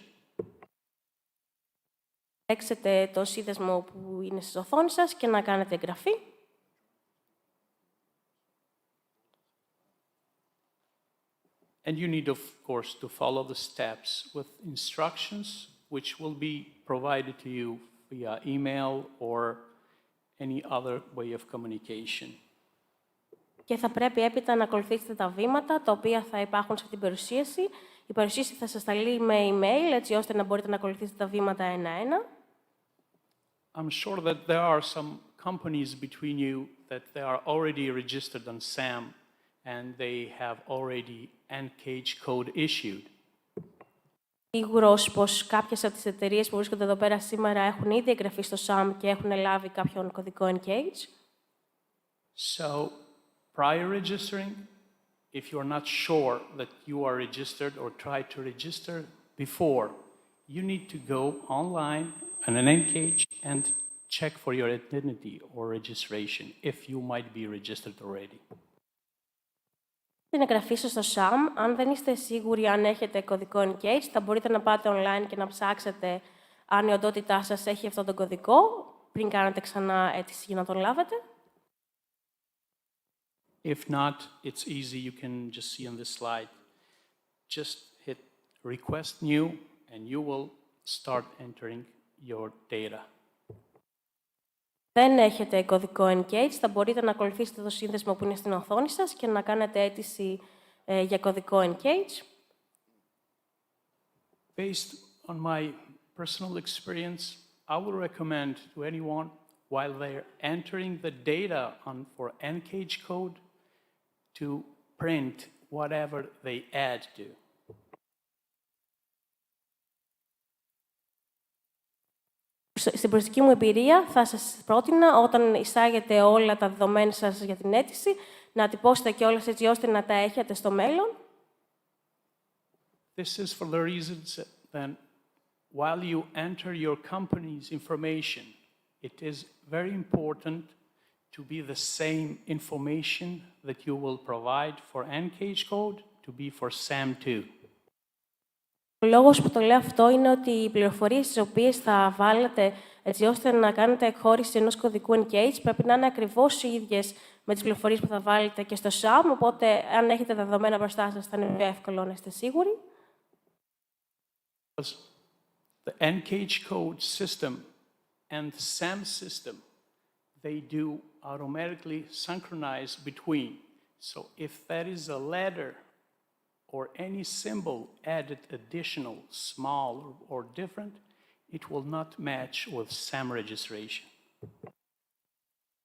Έξετε το σύνδεσμο που είναι στις οθόνες σας και να κάνετε εγγραφή. And you need, of course, to follow the steps with instructions which will be provided to you via email or any other way of communication. Και θα πρέπει έπειτα να ακολουθήσετε τα βήματα τα οποία θα υπάρχουν σε αυτήν την παρουσίαση. Η παρουσίαση θα σας σταλεί με email, έτσι ώστε να μπορείτε να ακολουθήσετε τα βήματα ένα-ένα. I'm sure that there are some companies between you that they are already registered on SAM and they have already NCAGE code issued. Σίγουρος πως κάποιες από τις εταιρείες που βρίσκονται εδώ πέρα σήμερα έχουν ήδη εγγραφεί στο SAM και έχουν λάβει κάποιον κωδικό NCAGE. So, prior registering, if you are not sure that you are registered or try to register before, you need to go online on an NCAGE and check for your identity or registration if you might be registered already. Την εγγραφή σας στο SAM, αν δεν είστε σίγουροι αν έχετε κωδικό NCAGE, θα μπορείτε να πάτε online και να ψάξετε αν η οντότητά σας έχει αυτόν τον κωδικό, πριν κάνετε ξανά αίτηση για να τον λάβετε. If not, it's easy. You can just see on this slide. Just hit Request New, and you will start entering your data. Δεν έχετε κωδικό Engage, θα μπορείτε να ακολουθήσετε το σύνδεσμο που είναι στην οθόνη σας και να κάνετε αίτηση για κωδικό Engage. Based on my personal experience, I would recommend to anyone, while they're entering the data for Engage code, to print whatever they add to. Στην προσωπική μου εμπειρία, θα σας πρότεινα, όταν εισάγετε όλα τα δεδομένα σας για την αίτηση, να τυπώσετε κιόλας έτσι ώστε να τα έχετε στο μέλλον. This is for the reasons that while you enter your company's information, it is very important to be the same information that you will provide for Engage code to be for SAM2. Ο λόγος που το λέω αυτό είναι ότι οι πληροφορίες τις οποίες θα βάλετε έτσι ώστε να κάνετε εκχώρηση ενός κωδικού Engage πρέπει να είναι ακριβώς οι ίδιες με τις πληροφορίες που θα βάλετε και στο SAM, οπότε αν έχετε δεδομένα μπροστά σας θα είναι πιο εύκολο να είστε σίγουροι. The Engage code system and the SAM system, they do automatically synchronize between. So if there is a letter or any symbol added additional, small or different, it will not match with SAM registration.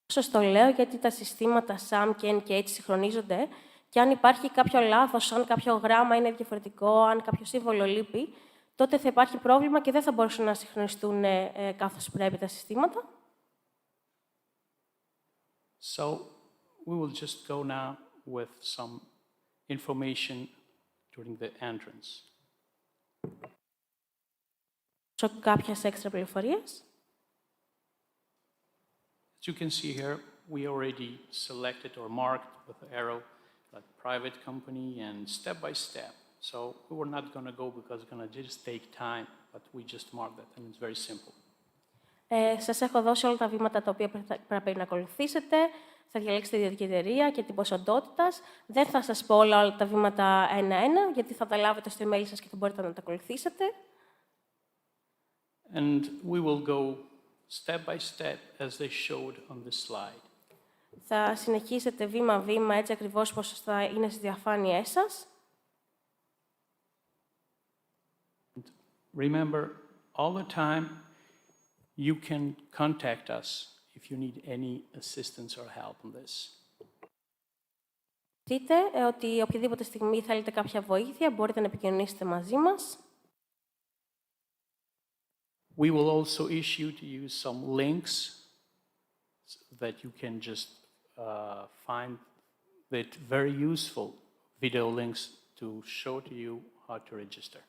Σας το λέω γιατί τα συστήματα SAM και Engage συγχρονίζονται και αν υπάρχει κάποιο λάθος, αν κάποιο γράμμα είναι διαφορετικό, αν κάποιο σύμβολο λείπει, τότε θα υπάρχει πρόβλημα και δεν θα μπορούσαν να συγχρονιστούν καθώς πρέπει τα συστήματα. So we will just go now with some information during the entrance. Κάποιες έξτρα πληροφορίες. As you can see here, we already selected or marked with the arrow like private company and step by step. So we were not going to go because it's going to just take time, but we just marked that and it's very simple. Σας έχω δώσει όλα τα βήματα τα οποία πρέπει να ακολουθήσετε. Θα διαλέξετε τη ιδιωτική εταιρεία και την ποσοτότητα. Δεν θα σας πω όλα τα βήματα ένα-ένα, γιατί θα τα λάβετε στο email σας και θα μπορείτε να τα ακολουθήσετε. And we will go step by step as they showed on this slide. Θα συνεχίσετε βήμα-βήμα, έτσι ακριβώς όπως θα είναι στις διαφάνειές σας. Remember, all the time, you can contact us if you need any assistance or help on this. Δείτε ότι οποιαδήποτε στιγμή θέλετε κάποια βοήθεια, μπορείτε να επικοινωνήσετε μαζί μας. We will also issue to you some links that you can just find that very useful video links to show to you how to register.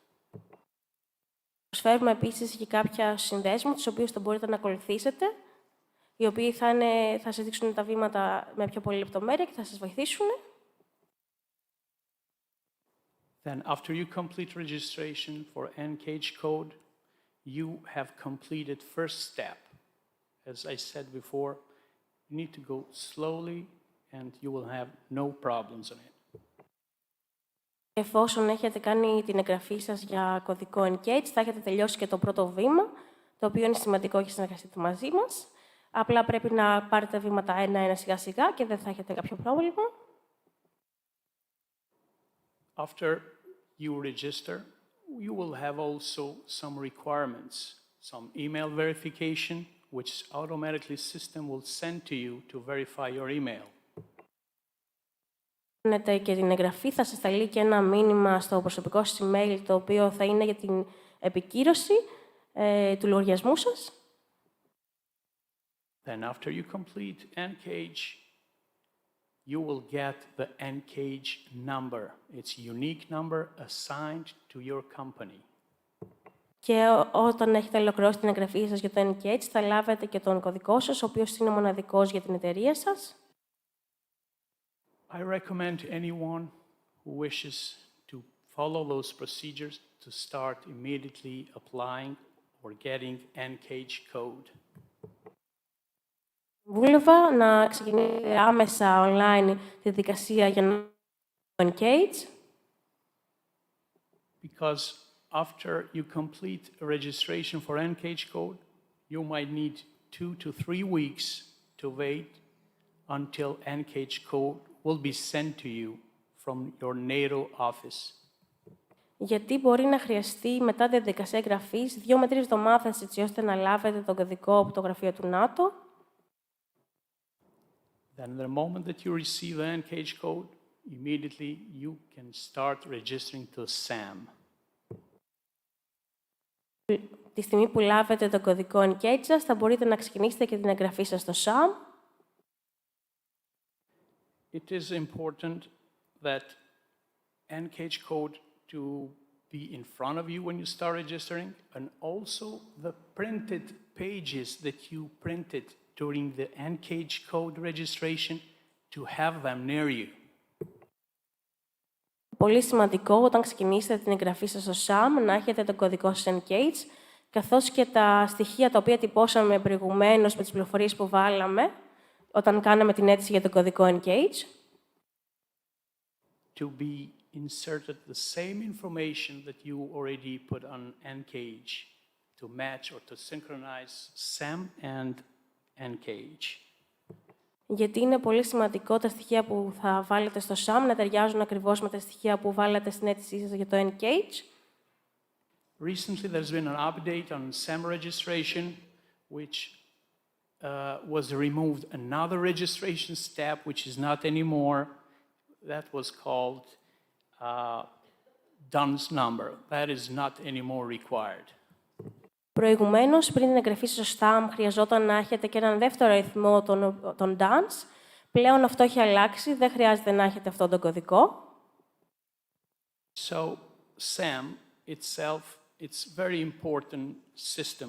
Προσφέρουμε επίσης και κάποια συνδέσμους, τους οποίους θα μπορείτε να ακολουθήσετε, οι οποίοι θα σας δείξουν τα βήματα με πιο πολύ λεπτομέρεια και θα σας βοηθήσουν. Then, after you complete registration for Engage code, you have completed first step. As I said before, you need to go slowly and you will have no problems on it. Εφόσον έχετε κάνει την εγγραφή σας για κωδικό Engage, θα έχετε τελειώσει και το πρώτο βήμα, το οποίο είναι σημαντικό για συνεργαστείτε μαζί μας. Απλά πρέπει να πάρετε βήματα ένα-ένα σιγά-σιγά και δεν θα έχετε κάποιο πρόβλημα. After you register, you will have also some requirements, some email verification, which automatically system will send to you to verify your email. Κάνετε και την εγγραφή, θα σας σταλεί και ένα μήνυμα στο προσωπικό σας email, το οποίο θα είναι για την επικύρωση του λογαριασμού σας. Then after you complete Engage, you will get the Engage number. It's a unique number assigned to your company. Και όταν έχετε ολοκληρώσει την εγγραφή σας για το Engage, θα λάβετε και τον κωδικό σας, ο οποίος είναι μοναδικός για την εταιρεία σας. I recommend anyone who wishes to follow those procedures to start immediately applying or getting NCAGE code. Βούλευα να ξεκινήσει άμεσα online τη διαδικασία για να NCAGE. Because after you complete a registration for NCAGE code, you might need 2 to 3 weeks to wait until NCAGE code will be sent to you from your NATO office. Γιατί μπορεί να χρειαστεί μετά τη διαδικασία εγγραφής 2 με 3 εβδομάδες έτσι ώστε να λάβετε τον κωδικό από το γραφείο του ΝΑΤΟ. Then the moment that you receive the NCAGE code, immediately you can start registering to SAM. Τη στιγμή που λάβετε τον κωδικό NCAGE σας, θα μπορείτε να ξεκινήσετε και την εγγραφή σας στο SAM. It is important that NCAGE code to be in front of you when you start registering, and also the printed pages that you printed during the NCAGE code registration to have them near you. Πολύ σημαντικό όταν ξεκινήσετε την εγγραφή σας στο SAM να έχετε τον κωδικό σας NCAGE, καθώς και τα στοιχεία τα οποία τυπώσαμε προηγουμένως με τις πληροφορίες που βάλαμε όταν κάναμε την αίτηση για τον κωδικό NCAGE. To be inserted the same information that you already put on NCAGE to match or to synchronize SAM and NCAGE. Γιατί είναι πολύ σημαντικό τα στοιχεία που θα βάλετε στο SAM να ταιριάζουν ακριβώς με τα στοιχεία που βάλατε στην αίτησή σας για το NCAGE. Recently, there's been an update on SAM registration, which was removed another registration step, which is not anymore. That was called DUNS number. That is not anymore required. Προηγουμένως, πριν την εγγραφή στο SAM, χρειαζόταν να έχετε και έναν δεύτερο αριθμό των DUNS. Πλέον αυτό έχει αλλάξει, δεν χρειάζεται να έχετε αυτόν τον κωδικό. So, SAM itself, it's a very important system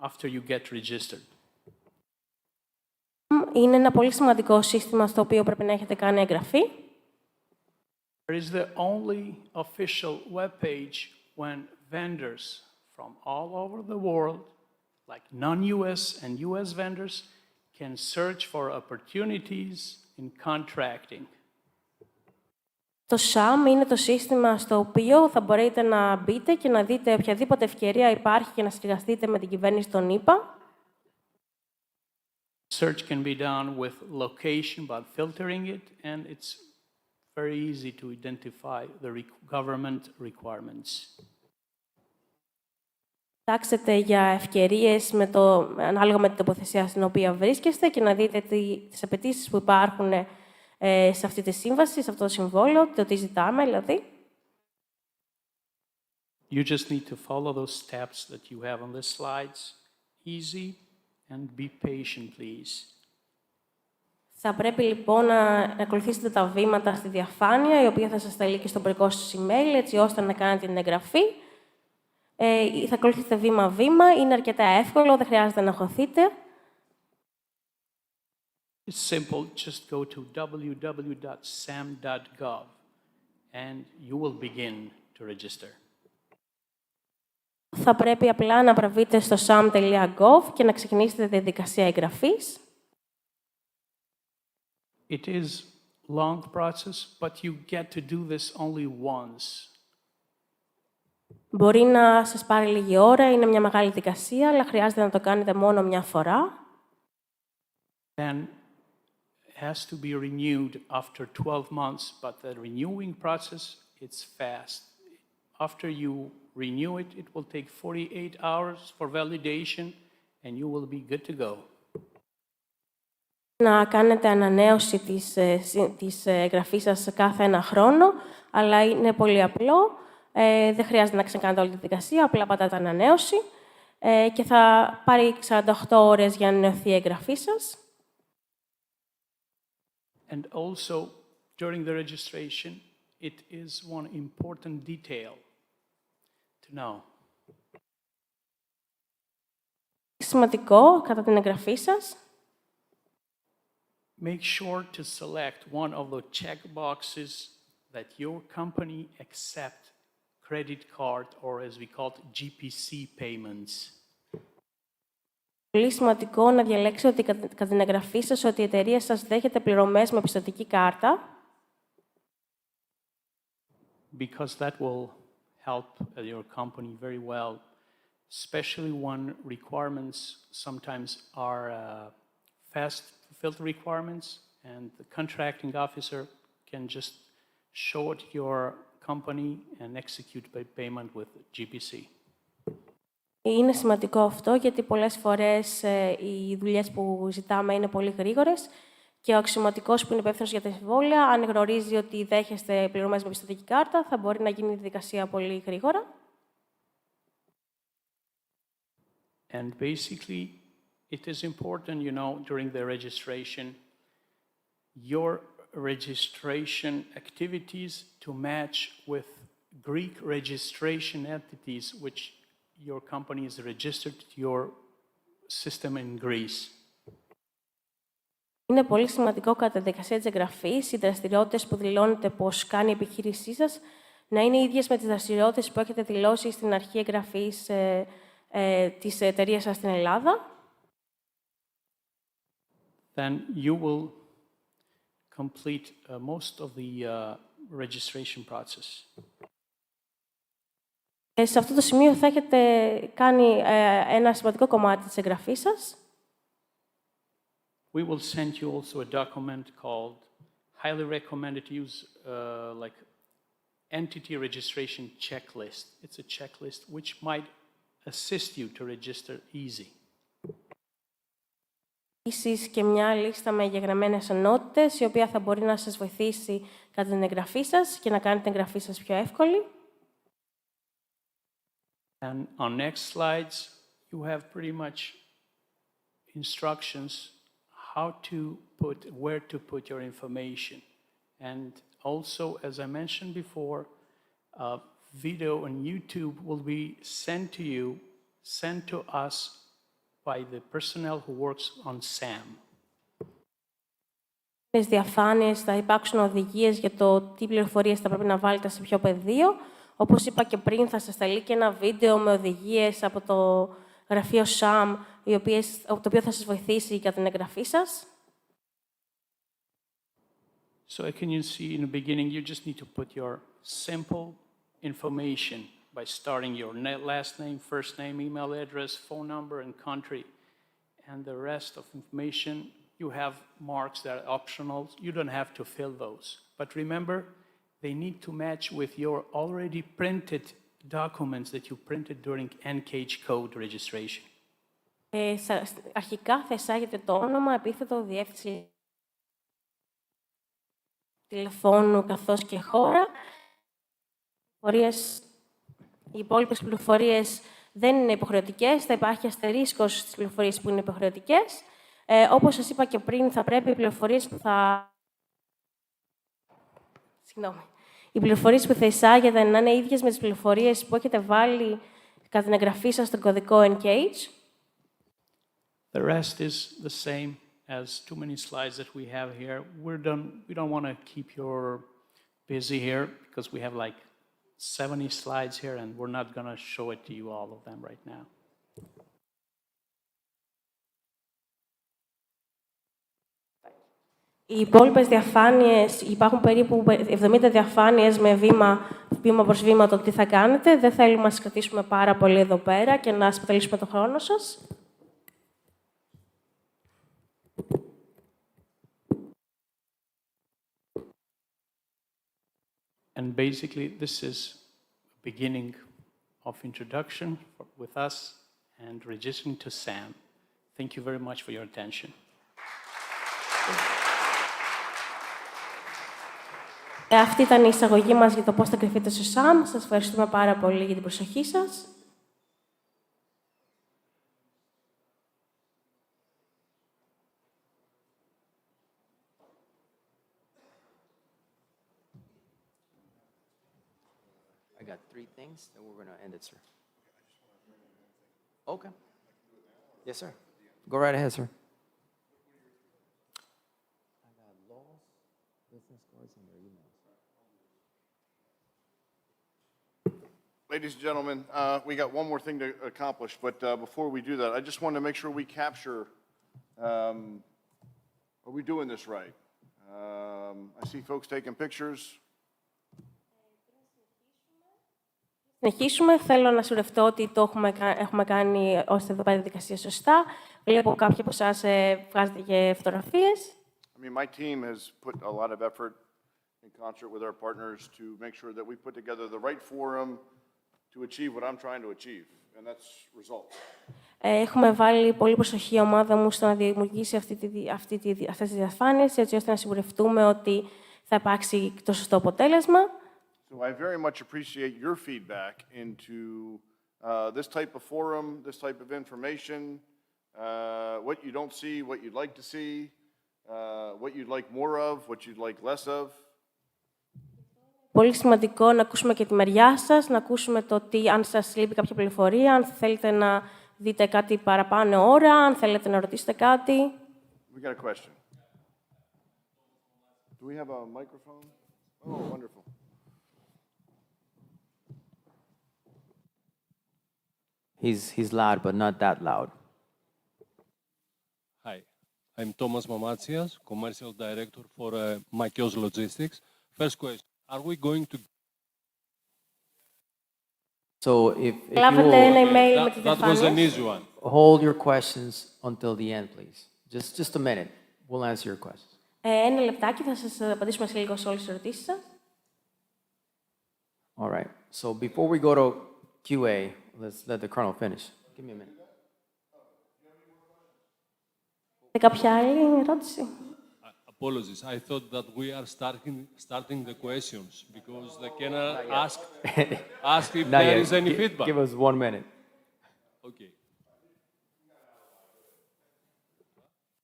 after you get registered. Είναι ένα πολύ σημαντικό σύστημα στο οποίο πρέπει να έχετε κάνει εγγραφή. It is the only official web page when vendors from all over the world, like non-US and US vendors, can search for opportunities in contracting. Το SAM είναι το σύστημα στο οποίο θα μπορείτε να μπείτε και να δείτε οποιαδήποτε ευκαιρία υπάρχει και να συνεργαστείτε με την κυβέρνηση των ΗΠΑ. Search can be done with location by filtering it, and it's very easy to identify the government requirements. Κοιτάξτε για ευκαιρίες ανάλογα με την τοποθεσία στην οποία βρίσκεστε και να δείτε τις απαιτήσεις που υπάρχουν σε αυτή τη σύμβαση, σε αυτό το συμβόλαιο, το τι ζητάμε, δηλαδή. You just need to follow those steps that you have on the slides. Easy and be patient, please. Θα πρέπει λοιπόν να ακολουθήσετε τα βήματα στη διαφάνεια, η οποία θα σας σταλεί και στο πρικό σας email, έτσι ώστε να κάνετε την εγγραφή. Θα ακολουθήσετε βήμα-βήμα, είναι αρκετά εύκολο, δεν χρειάζεται να αγχωθείτε. It's simple, just go to www.sam.gov and you will begin to register. Θα πρέπει απλά να προβείτε στο sam.gov και να ξεκινήσετε τη διαδικασία εγγραφής. It is a long process, but you get to do this only once. Μπορεί να σας πάρει λίγη ώρα, είναι μια μεγάλη δικασία, αλλά χρειάζεται να το κάνετε μόνο μια φορά. Then it has to be renewed after 12 months, but the renewing process, it's fast. After you renew it, it will take 48 hours for validation, and you will be good to go. Να κάνετε ανανέωση της εγγραφής σας κάθε 1 χρόνο, αλλά είναι πολύ απλό. Δεν χρειάζεται να ξεκάνετε όλη τη δικασία, απλά πατάτε ανανέωση και θα πάρει 48 ώρες για να ανανεωθεί η εγγραφή σας. And also, during the registration, it is one important detail to know. Σημαντικό κατά την εγγραφή σας. Make sure to select one of the check boxes that your company accept credit card or as we call it GPC payments. Πολύ σημαντικό να διαλέξετε κατά την εγγραφή σας ότι η εταιρεία σας δέχεται πληρωμές με πιστωτική κάρτα. Because that will help your company very well, especially when requirements sometimes are fast-fulfilled requirements, and the contracting officer can just show it your company and execute by payment with GPC. Είναι σημαντικό αυτό, γιατί πολλές φορές οι δουλειές που ζητάμε είναι πολύ γρήγορες και ο αξιωματικός που είναι υπεύθυνος για τα συμβόλαια, αν γνωρίζει ότι δέχεστε πληρωμές με πιστωτική κάρτα, θα μπορεί να γίνει η διαδικασία πολύ γρήγορα. And basically, it is important, you know, during the registration, your registration activities to match with Greek registration entities, which your company is registered to your system in Greece. Είναι πολύ σημαντικό κατά τη διαδικασία της εγγραφής οι δραστηριότητες που δηλώνετε πως κάνει η επιχείρησή σας να είναι ίδιες με τις δραστηριότητες που έχετε δηλώσει στην αρχή εγγραφής της εταιρείας σας στην Ελλάδα. Then you will complete most of the registration process. Σε αυτό το σημείο θα έχετε κάνει ένα σημαντικό κομμάτι της εγγραφής σας. We will send you also a document called highly recommended use like entity registration checklist. It's a checklist which might assist you to register easy. Επίσης και μια λίστα με εγγεγραμμένες ενότητες, η οποία θα μπορεί να σας βοηθήσει κατά την εγγραφή σας και να κάνει την εγγραφή σας πιο εύκολη. And on next slides, you have pretty much instructions how to where to put your information. And also, as I mentioned before, a video on YouTube will be sent to us by the personnel who works on SAM. Στις διαφάνειες θα υπάρξουν οδηγίες για το τι πληροφορίες θα πρέπει να βάλετε σε ποιο πεδίο. Όπως είπα και πριν, θα σας σταλεί και ένα βίντεο με οδηγίες από το γραφείο SAM, το οποίο θα σας βοηθήσει για την εγγραφή σας. So as you see in the beginning, you just need to put your simple information by starting your last name, first name, email address, phone number, and country. And the rest of information, you have marks that are optional. You don't have to fill those. But remember, they need to match with your already printed documents that you printed during NCAGE code registration. Αρχικά θα εισάγετε το όνομα, επίθετο, διεύθυνση τηλεφώνου καθώς και χώρα. Οι υπόλοιπες πληροφορίες δεν είναι υποχρεωτικές, θα υπάρχει αστερίσκος στις πληροφορίες που είναι υποχρεωτικές. Όπως σας είπα και πριν, θα πρέπει οι πληροφορίες που οι πληροφορίες που θα εισάγετε να είναι ίδιες με τις πληροφορίες που έχετε βάλει κατά την εγγραφή σας στον κωδικό NCAGE. The rest is the same as too many slides that we have here. We don't want to keep you busy here because we have like 70 slides here and we're not going to show it to you all of them right now. Οι υπόλοιπες διαφάνειες, υπάρχουν περίπου 70 διαφάνειες με βήμα προς βήμα το τι θα κάνετε. Δεν θέλουμε να σας κρατήσουμε πάρα πολύ εδώ πέρα και να σπαταλήσουμε το χρόνο σας. And basically, this is a beginning of introduction with us and registering to SAM. Thank you very much for your attention. Αυτή ήταν η εισαγωγή μας για το πώς θα κρυφτείτε στο SAM. Σας ευχαριστούμε πάρα πολύ για την προσοχή σας. I got 3 things, then we're going to end it, sir. Okay. Yes, sir. Go right ahead, sir. I got laws, business cards, and their emails. Ladies and gentlemen, we got one more thing to accomplish, but before we do that, I just want to make sure we capture, are we doing this right? I see folks taking pictures. Συνεχίσουμε. Θέλω να σιγουρευτώ ότι το έχουμε κάνει ώστε εδώ πέρα η διαδικασία σωστά. Βλέπω κάποιοι από εσάς βγάζετε και φωτογραφίες. I mean, my team has put a lot of effort in concert with our partners to make sure that we put together the right forum to achieve what I'm trying to achieve, and that's results. Έχουμε βάλει πολύ προσοχή η ομάδα μου στο να δημιουργήσει αυτές τις διαφάνειες, έτσι ώστε να σιγουρευτούμε ότι θα υπάρξει το σωστό αποτέλεσμα. So I very much appreciate your feedback into this type of forum, this type of information, what you don't see, what you'd like to see, what you'd like more of, what you'd like less of. Πολύ σημαντικό να ακούσουμε και τη μεριά σας, να ακούσουμε το τι, αν σας λείπει κάποια πληροφορία, αν θέλετε να δείτε κάτι παραπάνω ώρα, αν θέλετε να ρωτήσετε κάτι. We got a question. Do we have a microphone? Oh, wonderful. He's loud, but not that loud. Hi, I'm Thomas Mamatsias, Commercial Director for Makios Logistics. First question, are we going to... So if you Λάβετε ένα will email με τις That was an διαφάνειες. easy one. hold your questions until the end, please. Just a minute. We'll answer your questions. Ένα λεπτάκι, θα σας απαντήσουμε σε λίγο σε όλες τις ερωτήσεις σας. All right. So before we go to QA, let's let the colonel finish. Give me a minute. Κάποια άλλη ερώτηση? Apologies, I thought that we are starting the questions because the colonel asked if Not there yet. is any feedback. Give us 1 minute. Okay.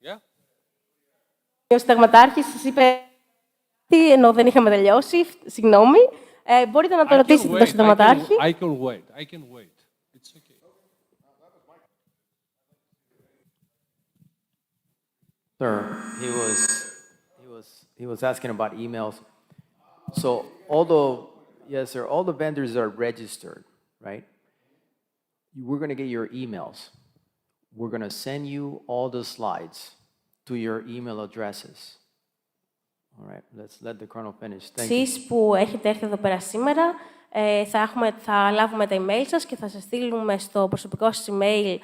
Yeah? Ο συνταγματάρχης σας είπε τι, ενώ δεν είχαμε τελειώσει. Συγγνώμη. Μπορείτε να το ρωτήσετε τον συνταγματάρχη. I can wait. It's okay. Sir, he was asking about emails. So yes, sir, all the vendors are registered, right? We're going to get your emails. We're going to send you all the slides to your email addresses. All right, let's let the colonel finish. Thank you. Εσείς που έχετε έρθει εδώ πέρα σήμερα, θα λάβουμε τα email σας και θα σας στείλουμε στο προσωπικό σας email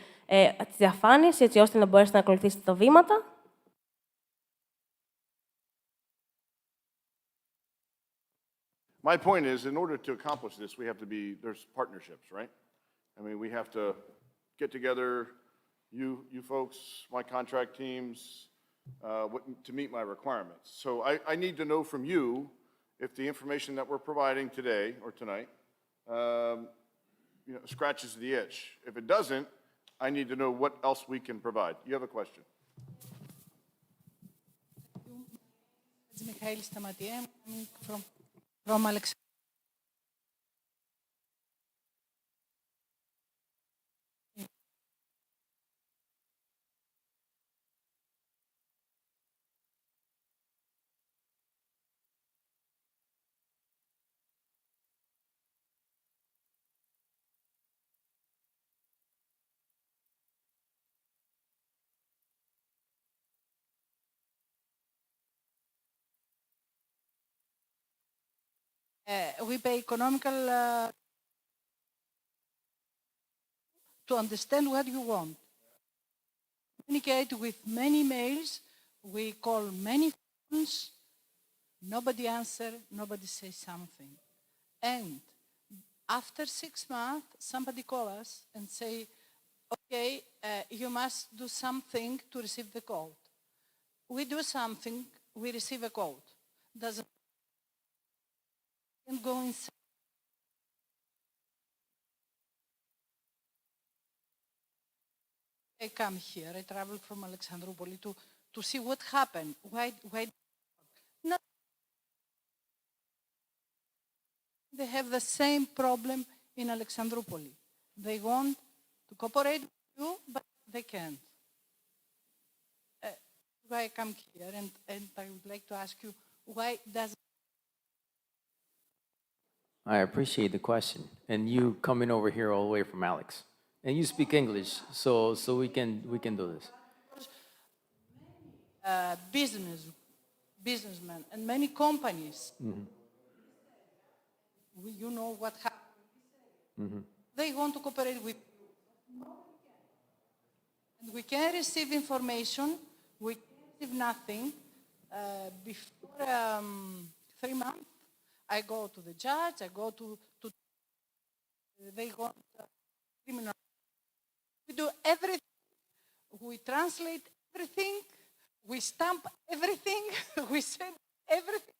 τις διαφάνειες, έτσι ώστε να μπορέσετε να ακολουθήσετε τα βήματα. My point is, in order to accomplish this, there's partnerships, right? I mean, we have to get together, you folks, my contract teams, to meet my requirements. So I need to know from you if the information that we're providing today or tonight, scratches the itch. If it doesn't, I need to know what else we can provide. You have a question? Mikhail Stamatien from Alexandria. We pay economical to understand what you want. Communicate with many mails, we call many phones, nobody answer, nobody says something. And after 6 months, somebody call us and say, okay, you must do something to receive the code. We do something, we receive a code. Doesn't go inside. I come here, I travel from Alexandroupoli to see what happened. Why not? They have the same problem in Alexandroupoli. They want to cooperate with you, but they can't. Why I come here, and I would like to ask you, why does I appreciate the question. And you coming over here all the way from Alex. And you speak English, so we can do this. Businessmen and many companies, you know what happened. They want to cooperate with. And we can receive information, we can receive nothing. Before 3 months, I go to the judge, I go to they want criminal. We do everything. We translate everything. We stamp everything. We send everything.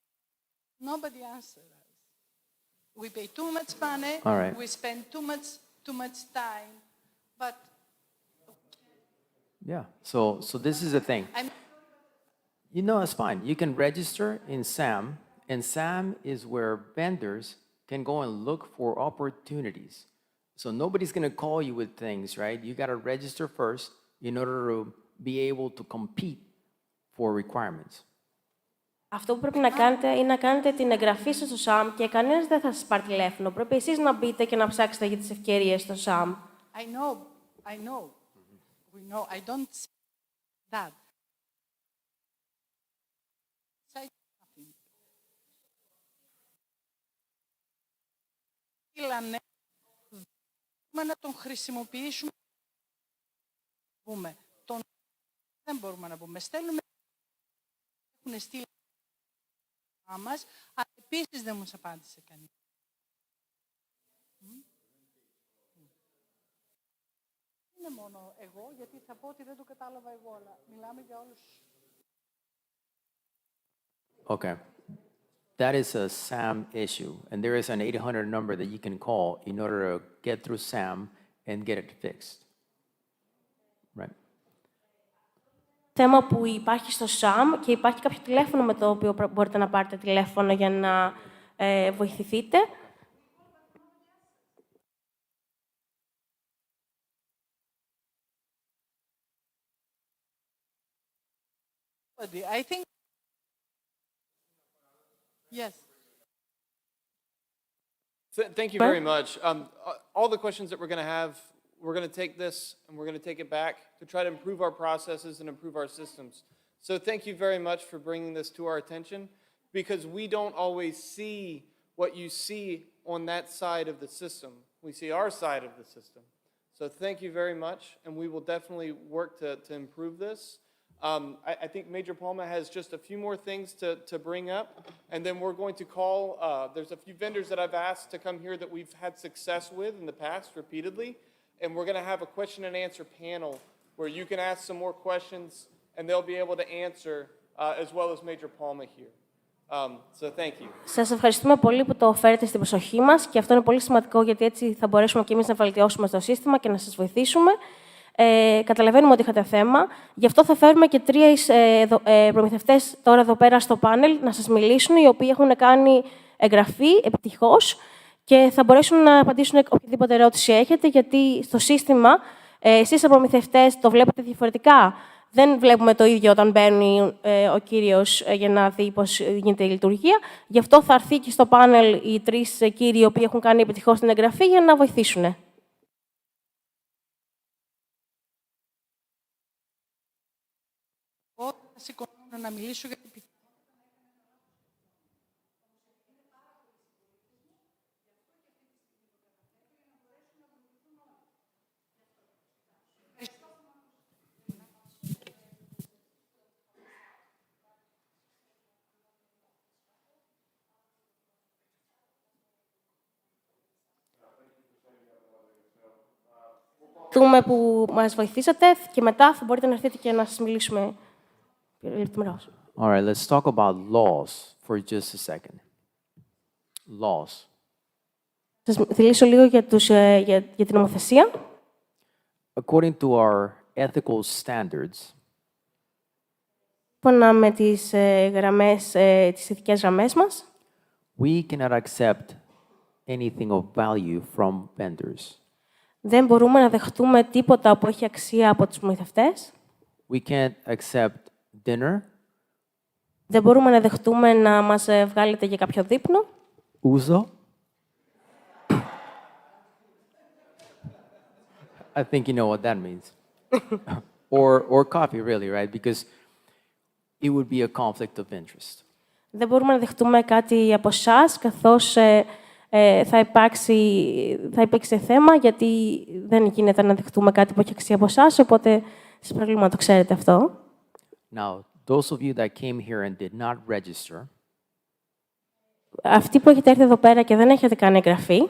Nobody answers us. We pay too much money. All right. We spend too much time. But Yeah, so this is the thing. You know, it's fine. You can register in SAM, and SAM is where vendors can go and look for opportunities. So nobody's going to call you with things, right? You got to register first in order to be able to compete for requirements. Αυτό που πρέπει να κάνετε είναι να κάνετε την εγγραφή σας στο ΣΑΜ και κανένας δεν θα σας πάρει τηλέφωνο. Πρέπει εσείς να μπείτε και να ψάξετε για τις ευκαιρίες στο ΣΑΜ. I know. We know. I don't say that. Say nothing. Στείλανε να τον χρησιμοποιήσουμε. Δεν μπορούμε να πούμε. Στέλνουμε. Έχουν στείλει μας, αλλά επίσης δεν μας απάντησε κανείς. Είναι μόνο εγώ, γιατί θα πω ότι δεν το κατάλαβα εγώ, αλλά μιλάμε για όλους. Okay. That is a SAM issue, and there is an 800 number that you can call in order to get through SAM and get it fixed. Right? Θέμα που υπάρχει στο ΣΑΜ και υπάρχει κάποιο τηλέφωνο με το οποίο μπορείτε να πάρετε τηλέφωνο για να βοηθηθείτε. I think. Yes. Thank you very much. All the questions that we're going to have, we're going to take this and we're going to take it back to try to improve our processes and improve our systems. So thank you very much for bringing this to our attention, because we don't always see what you see on that side of the system. We see our side of the system. So thank you very much, and we will definitely work to improve this. I think Major Palma has just a few more things to bring up, and then we're going to call, there's a few vendors that I've asked to come here that we've had success with in the past repeatedly, and we're going to have a question and answer panel where you can ask some more questions, and they'll be able to answer, as well as Major Palma here. So thank you. Σας ευχαριστούμε πολύ που το φέρετε στην προσοχή μας και αυτό είναι πολύ σημαντικό, γιατί έτσι θα μπορέσουμε και εμείς να βελτιώσουμε το σύστημα και να σας βοηθήσουμε. Καταλαβαίνουμε ότι είχατε θέμα. Γι' αυτό θα φέρουμε και 3 προμηθευτές τώρα εδώ πέρα στο πάνελ να σας μιλήσουν, οι οποίοι έχουν κάνει εγγραφή επιτυχώς και θα μπορέσουν να απαντήσουν οποιαδήποτε ερώτηση έχετε, γιατί στο σύστημα εσείς σαν προμηθευτές το βλέπετε διαφορετικά. Δεν βλέπουμε το ίδιο όταν μπαίνει ο κύριος για να δει πώς γίνεται η λειτουργία. Γι' αυτό θα έρθει και στο πάνελ οι 3 κύριοι οι οποίοι έχουν κάνει επιτυχώς την εγγραφή για να βοηθήσουν. Σηκώνω να μιλήσω για την πιθανότητα. Ευχαριστούμε που μας βοηθήσατε και μετά θα μπορείτε να έρθετε και να σας μιλήσουμε. All right, let's talk about laws for just a second. Laws. Σας μιλήσω λίγο για την νομοθεσία. According to our ethical standards, σύμφωνα με τις ηθικές γραμμές μας, we cannot accept anything of value from vendors. Δεν μπορούμε να δεχτούμε τίποτα που έχει αξία από τους προμηθευτές. We can't accept dinner. Δεν μπορούμε να δεχτούμε να μας βγάλετε για κάποιο δείπνο. Uso. I think you know what that means. Or coffee, really, right? Because it would be a conflict of interest. Δεν μπορούμε να δεχτούμε κάτι από εσάς, καθώς θα υπάρξει θέμα, γιατί δεν γίνεται να δεχτούμε κάτι που έχει αξία από εσάς, οπότε σας παρακαλούμε να το ξέρετε αυτό. Now, those of you that came here and did not register, Αυτοί που έχετε έρθει εδώ πέρα και δεν έχετε κάνει εγγραφή,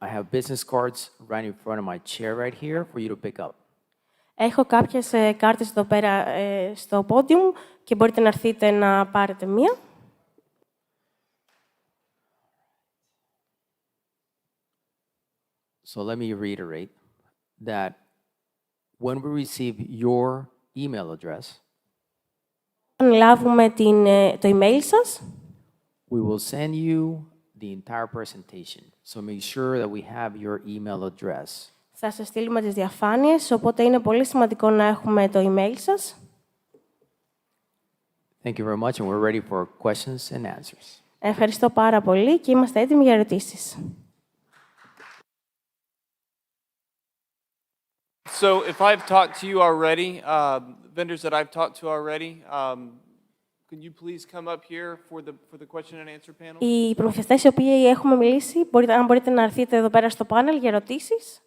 I have business cards right in front of my chair right here for you to pick up. έχω κάποιες κάρτες εδώ πέρα στο πόντιουμ και μπορείτε να έρθετε να πάρετε μία. So let me reiterate that when we receive your email address, Αν λάβουμε το email σας, we will send you the entire presentation. So make sure that we have your email address. θα σας στείλουμε τις διαφάνειες, οπότε είναι πολύ σημαντικό να έχουμε το email σας. Thank you very much, and we're ready for questions and answers. Ευχαριστώ πάρα πολύ και είμαστε έτοιμοι για ερωτήσεις. So if I've talked to you already, vendors that I've talked to already, can you please come up here for the question and answer panel? Οι προμηθευτές οι οποίοι έχουμε μιλήσει, αν μπορείτε να έρθετε εδώ πέρα στο πάνελ για ερωτήσεις.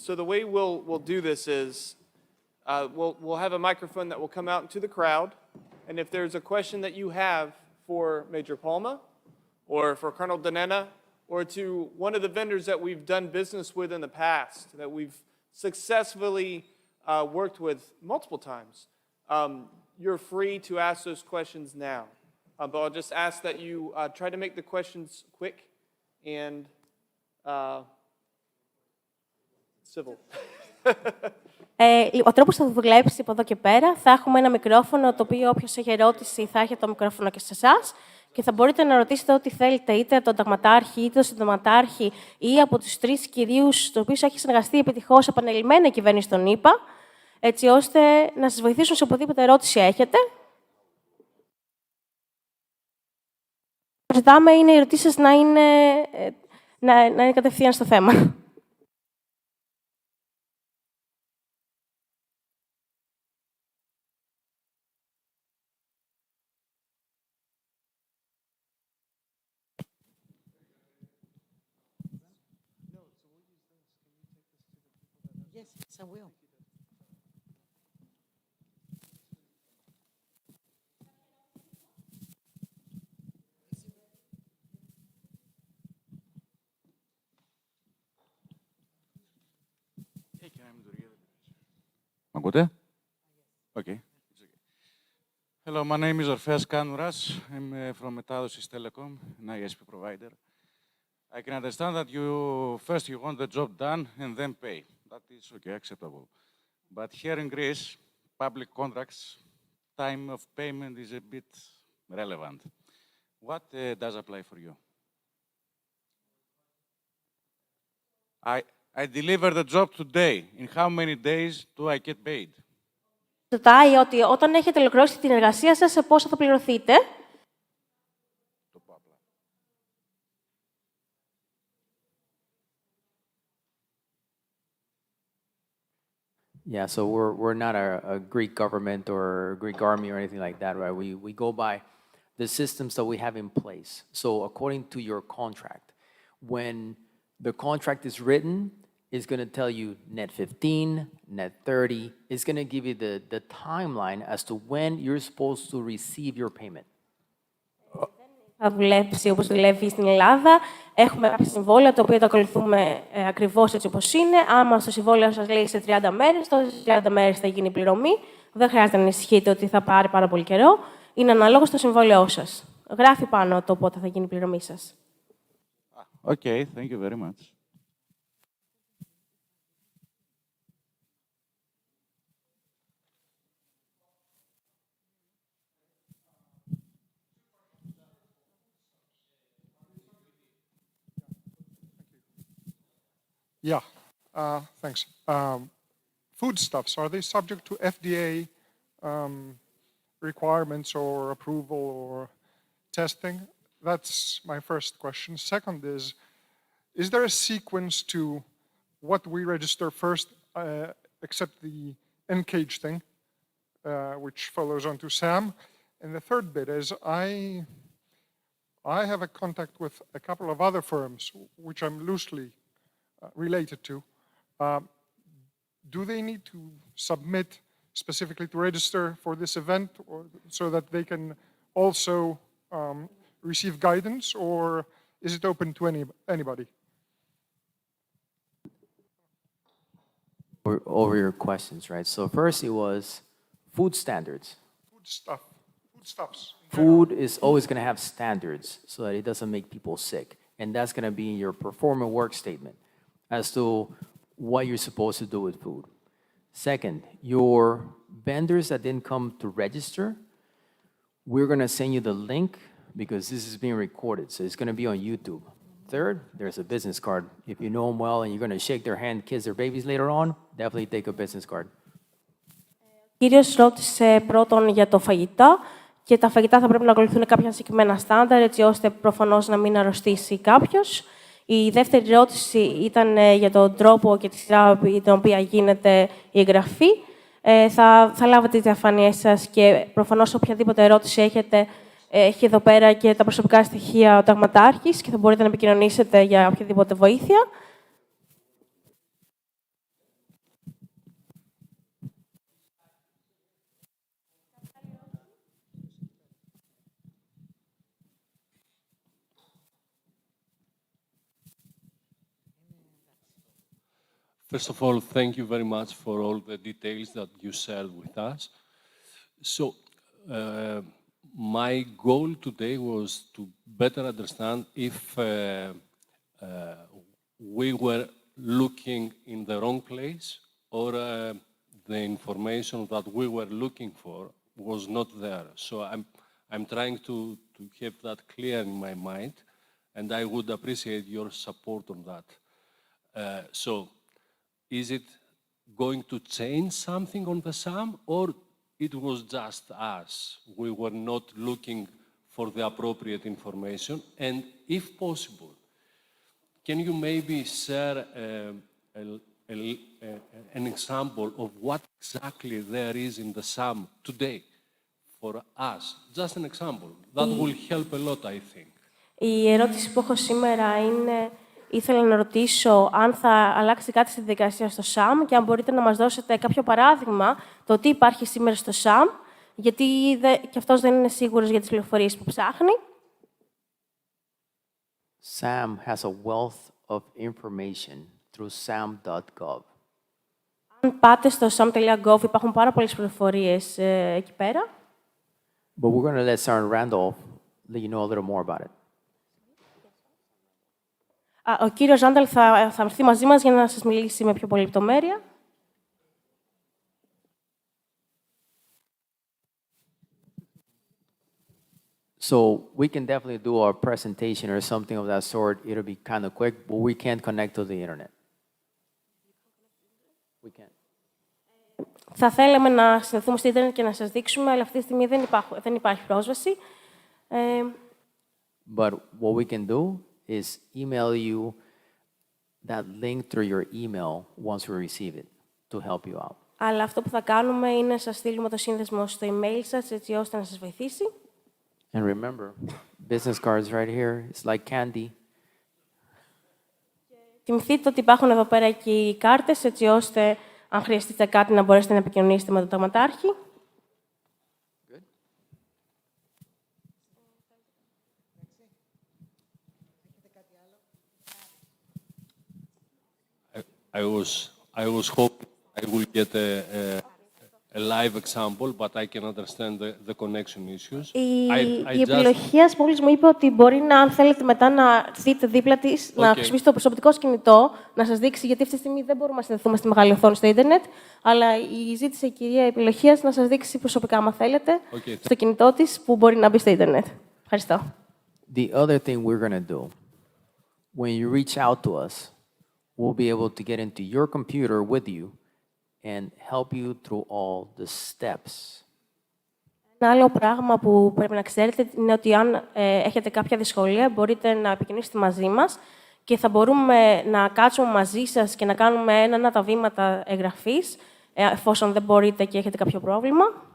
So the way we'll do this is we'll have a microphone that will come out into the crowd, and if there's a question that you have for Major Palma, or for Colonel Danena, or to one of the vendors that we've done business with in the past, that we've successfully worked with multiple times, you're free to ask those questions now. But I'll just ask that you try to make the questions quick and civil. Ο τρόπος θα δουλέψει από εδώ και πέρα. Θα έχουμε ένα μικρόφωνο, το οποίο όποιος έχει ερώτηση θα έχει το μικρόφωνο και σε εσάς και θα μπορείτε να ρωτήσετε ό,τι θέλετε, είτε τον ταγματάρχη, είτε τον συνταγματάρχη ή από τους τρεις κυρίους, τους οποίους έχει συνεργαστεί επιτυχώς επανειλημμένα η κυβέρνηση των ΗΠΑ, έτσι ώστε να σας βοηθήσουν σε οποιαδήποτε ερώτηση έχετε. Ζητάμε είναι οι ερωτήσεις να είναι κατευθείαν στο θέμα. Yes, I will. Ακούτε? Okay. Hello, my name is Orpheas Kanouras. I'm from Metadosis Telecom, an ISP provider. I can understand that you want the job done and then pay. That is okay, acceptable. But here in Greece, public contracts, time of payment is a bit relevant. What does apply for you? I deliver the job today. In how many days do I get paid? Ρωτάει ότι όταν έχετε ολοκληρώσει την εργασία σας, σε πόσο θα πληρωθείτε. Yeah, so we're not a Greek government or a Greek army or anything like that, right? We go by the systems that we have in place. So according to your contract, when the contract is written, it's going to tell you net 15, net 30. It's going to give you the timeline as to when you're supposed to receive your payment. Θα δουλέψει όπως δουλεύει στην Ελλάδα. Έχουμε κάποια συμβόλαια, τα οποία τα ακολουθούμε ακριβώς έτσι όπως είναι. Άμα στο συμβόλαιο σας λέει σε 30 μέρες, τότε σε 30 μέρες θα γίνει η πληρωμή. Δεν χρειάζεται να ανησυχείτε ότι θα πάρει πάρα πολύ καιρό. Είναι αναλόγως στο συμβόλαιό σας. Γράφει πάνω το πότε θα γίνει η πληρωμή σας. Okay, thank you very much. Yeah, thanks. Foodstuffs, are they subject to FDA requirements or approval or testing? That's my first question. Second is there a sequence to what we register first, except the N-cage thing, which follows on to SAM? And the third bit is I have a contact with a couple of other firms, which I'm loosely related to. Do they need to submit specifically to register for this event or so that they can also receive guidance, or is it open to anybody? Over your questions, right? So first it was food standards. Foodstuffs. Food is always going to have standards so that it doesn't make people sick. And that's going to be in your performance work statement as to what you're supposed to do with food. Second, your vendors that didn't come to register, we're going to send you the link because this is being recorded, so it's going to be on YouTube. Third, there's a business card. If you know them well and you're going to shake their hand, kiss their babies later on, definitely take a business card. Ο κύριος ρώτησε πρώτον για το φαγητά και τα φαγητά θα πρέπει να ακολουθούν κάποια συγκεκριμένα στάνταρ, έτσι ώστε προφανώς να μην αρρωστήσει κάποιος. Η δεύτερη ερώτηση ήταν για τον τρόπο και τη σειρά την οποία γίνεται η εγγραφή. Θα λάβετε τις διαφάνειές σας και προφανώς οποιαδήποτε ερώτηση έχετε, έχει εδώ πέρα και τα προσωπικά στοιχεία ο ταγματάρχης και θα μπορείτε να επικοινωνήσετε για οποιαδήποτε βοήθεια. First of all, thank you very much for all the details that you shared with us. So, my goal today was to better understand if we were looking in the wrong place or the information that we were looking for was not there. So I'm trying to have that clear in my mind, and I would appreciate your support on that. So, is it going to change something on the SAM, or it was just us? We were not looking for the appropriate information. And if possible, can you maybe share an example of what exactly there is in the SAM today for us? Just an example. That will help a lot, I think. Η ερώτηση που έχω σήμερα είναι... Ήθελα να ρωτήσω αν θα αλλάξει κάτι στη διαδικασία στο ΣΑΜ και αν μπορείτε να μας δώσετε κάποιο παράδειγμα το τι υπάρχει σήμερα στο ΣΑΜ, γιατί και αυτός δεν είναι σίγουρος για τις πληροφορίες που ψάχνει. SAM has a wealth of information through sam.gov. Αν πάτε στο sam.gov υπάρχουν πάρα πολλές πληροφορίες εκεί πέρα. But we're going to let Sergeant Randolph let you know a little more about it. Ο κύριος Ράνταλ θα έρθει μαζί μας για να σας μιλήσει με πιο πολύ λεπτομέρεια. So we can definitely do our presentation or something of that sort. It'll be kind of quick, but we can't connect to the internet. We can't. Θα θέλαμε να συνδεθούμε στο ίντερνετ και να σας δείξουμε, αλλά αυτή τη στιγμή δεν υπάρχει πρόσβαση. But what we can do is email you that link through your email once we receive it to help you out. Αλλά αυτό που θα κάνουμε είναι να σας στείλουμε το σύνδεσμο στο email σας, έτσι ώστε να σας βοηθήσει. And remember, business cards right here, it's like candy. Θυμηθείτε ότι υπάρχουν εδώ πέρα και οι κάρτες, έτσι ώστε αν χρειαστείτε κάτι να μπορέσετε να επικοινωνήσετε με τον ταγματάρχη. I was hoping I will get a live example, but I can understand the connection issues. Η επιλογίας μόλις μου είπε ότι μπορεί να, αν θέλετε μετά να δείτε δίπλα της, να χρησιμοποιήσετε το προσωπικό σας κινητό, να σας δείξει, γιατί αυτή τη στιγμή δεν μπορούμε να συνδεθούμε στη μεγάλη οθόνη στο ίντερνετ, αλλά ζήτησε η κυρία επιλογίας να σας δείξει προσωπικά, άμα θέλετε, στο κινητό της, που μπορεί να μπει στο ίντερνετ. Ευχαριστώ. The other thing we're going to do, when you reach out to us, will be able to get into your computer with you and help you through all the steps. Ένα άλλο πράγμα που πρέπει να ξέρετε είναι ότι αν έχετε κάποια δυσκολία, μπορείτε να επικοινωνήσετε μαζί μας και θα μπορούμε να κάτσουμε μαζί σας και να κάνουμε ένα τα βήματα εγγραφής, εφόσον δεν μπορείτε και έχετε κάποιο πρόβλημα.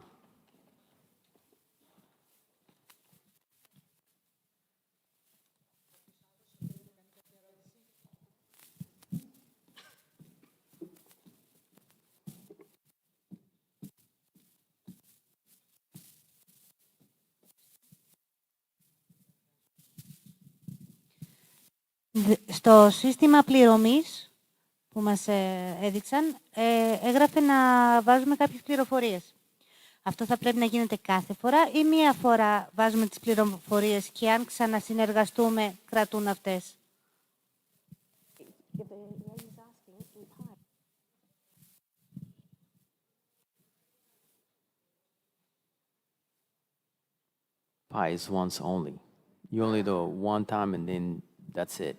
Στο σύστημα πληρωμής που μας έδειξαν, έγραφε να βάζουμε κάποιες πληροφορίες. Αυτό θα πρέπει να γίνεται κάθε φορά ή μία φορά βάζουμε τις πληροφορίες και αν ξανασυνεργαστούμε, κρατούν αυτές. Pi is once only. You only do it one time and then that's it.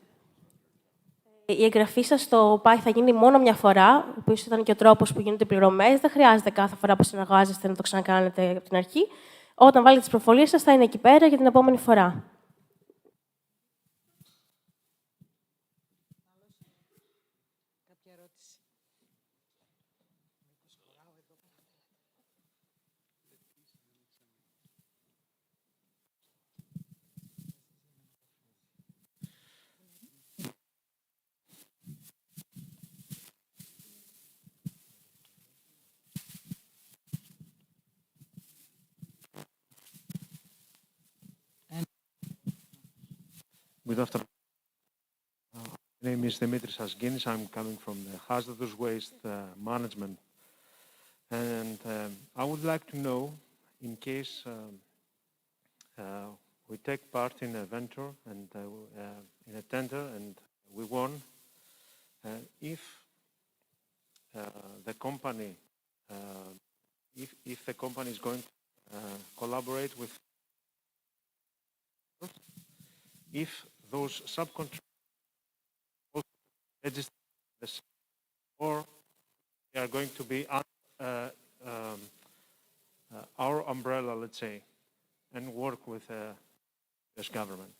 Η εγγραφή σας στο Pi θα γίνει μόνο μια φορά, ο οποίος ήταν και ο τρόπος που γίνονται οι πληρωμές. Δεν χρειάζεται κάθε φορά που συνεργάζεστε να το ξανακάνετε από την αρχή. Όταν βάλετε τις προφορίες σας, θα είναι εκεί πέρα για την επόμενη φορά. Good afternoon. My name is Dimitris Asginis. I'm coming from the hazardous waste management. And I would like to know, in case we take part in a venture and in a tender and we won, if the company, if the company is going to collaborate with, if those subcontractors register or they are going to be our umbrella, let's say, and work with the US government.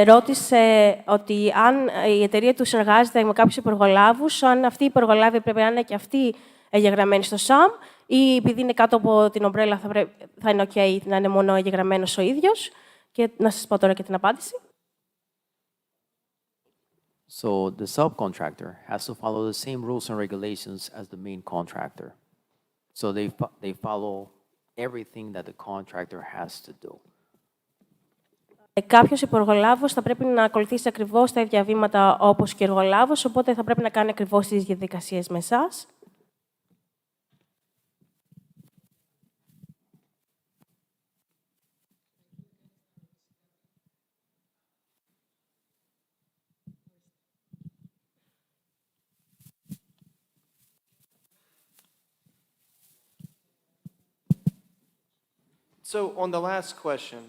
Ρώτησε ότι αν η εταιρεία του συνεργάζεται με κάποιους υπεργολάβους, αν αυτοί οι υπεργολάβοι πρέπει να είναι και αυτοί εγγεγραμμένοι στο ΣΑΜ ή επειδή είναι κάτω από την ομπρέλα θα είναι OK να είναι μόνο εγγεγραμμένος ο ίδιος. Και να σας πω τώρα και την απάντηση. So the subcontractor has to follow the same rules and regulations as the main contractor. So they follow everything that the contractor has to do. Κάποιος υπεργολάβος θα πρέπει να ακολουθήσει ακριβώς τα ίδια βήματα όπως και ο εργολάβος, οπότε θα πρέπει να κάνει ακριβώς τις διαδικασίες με εσάς. So, on the last question.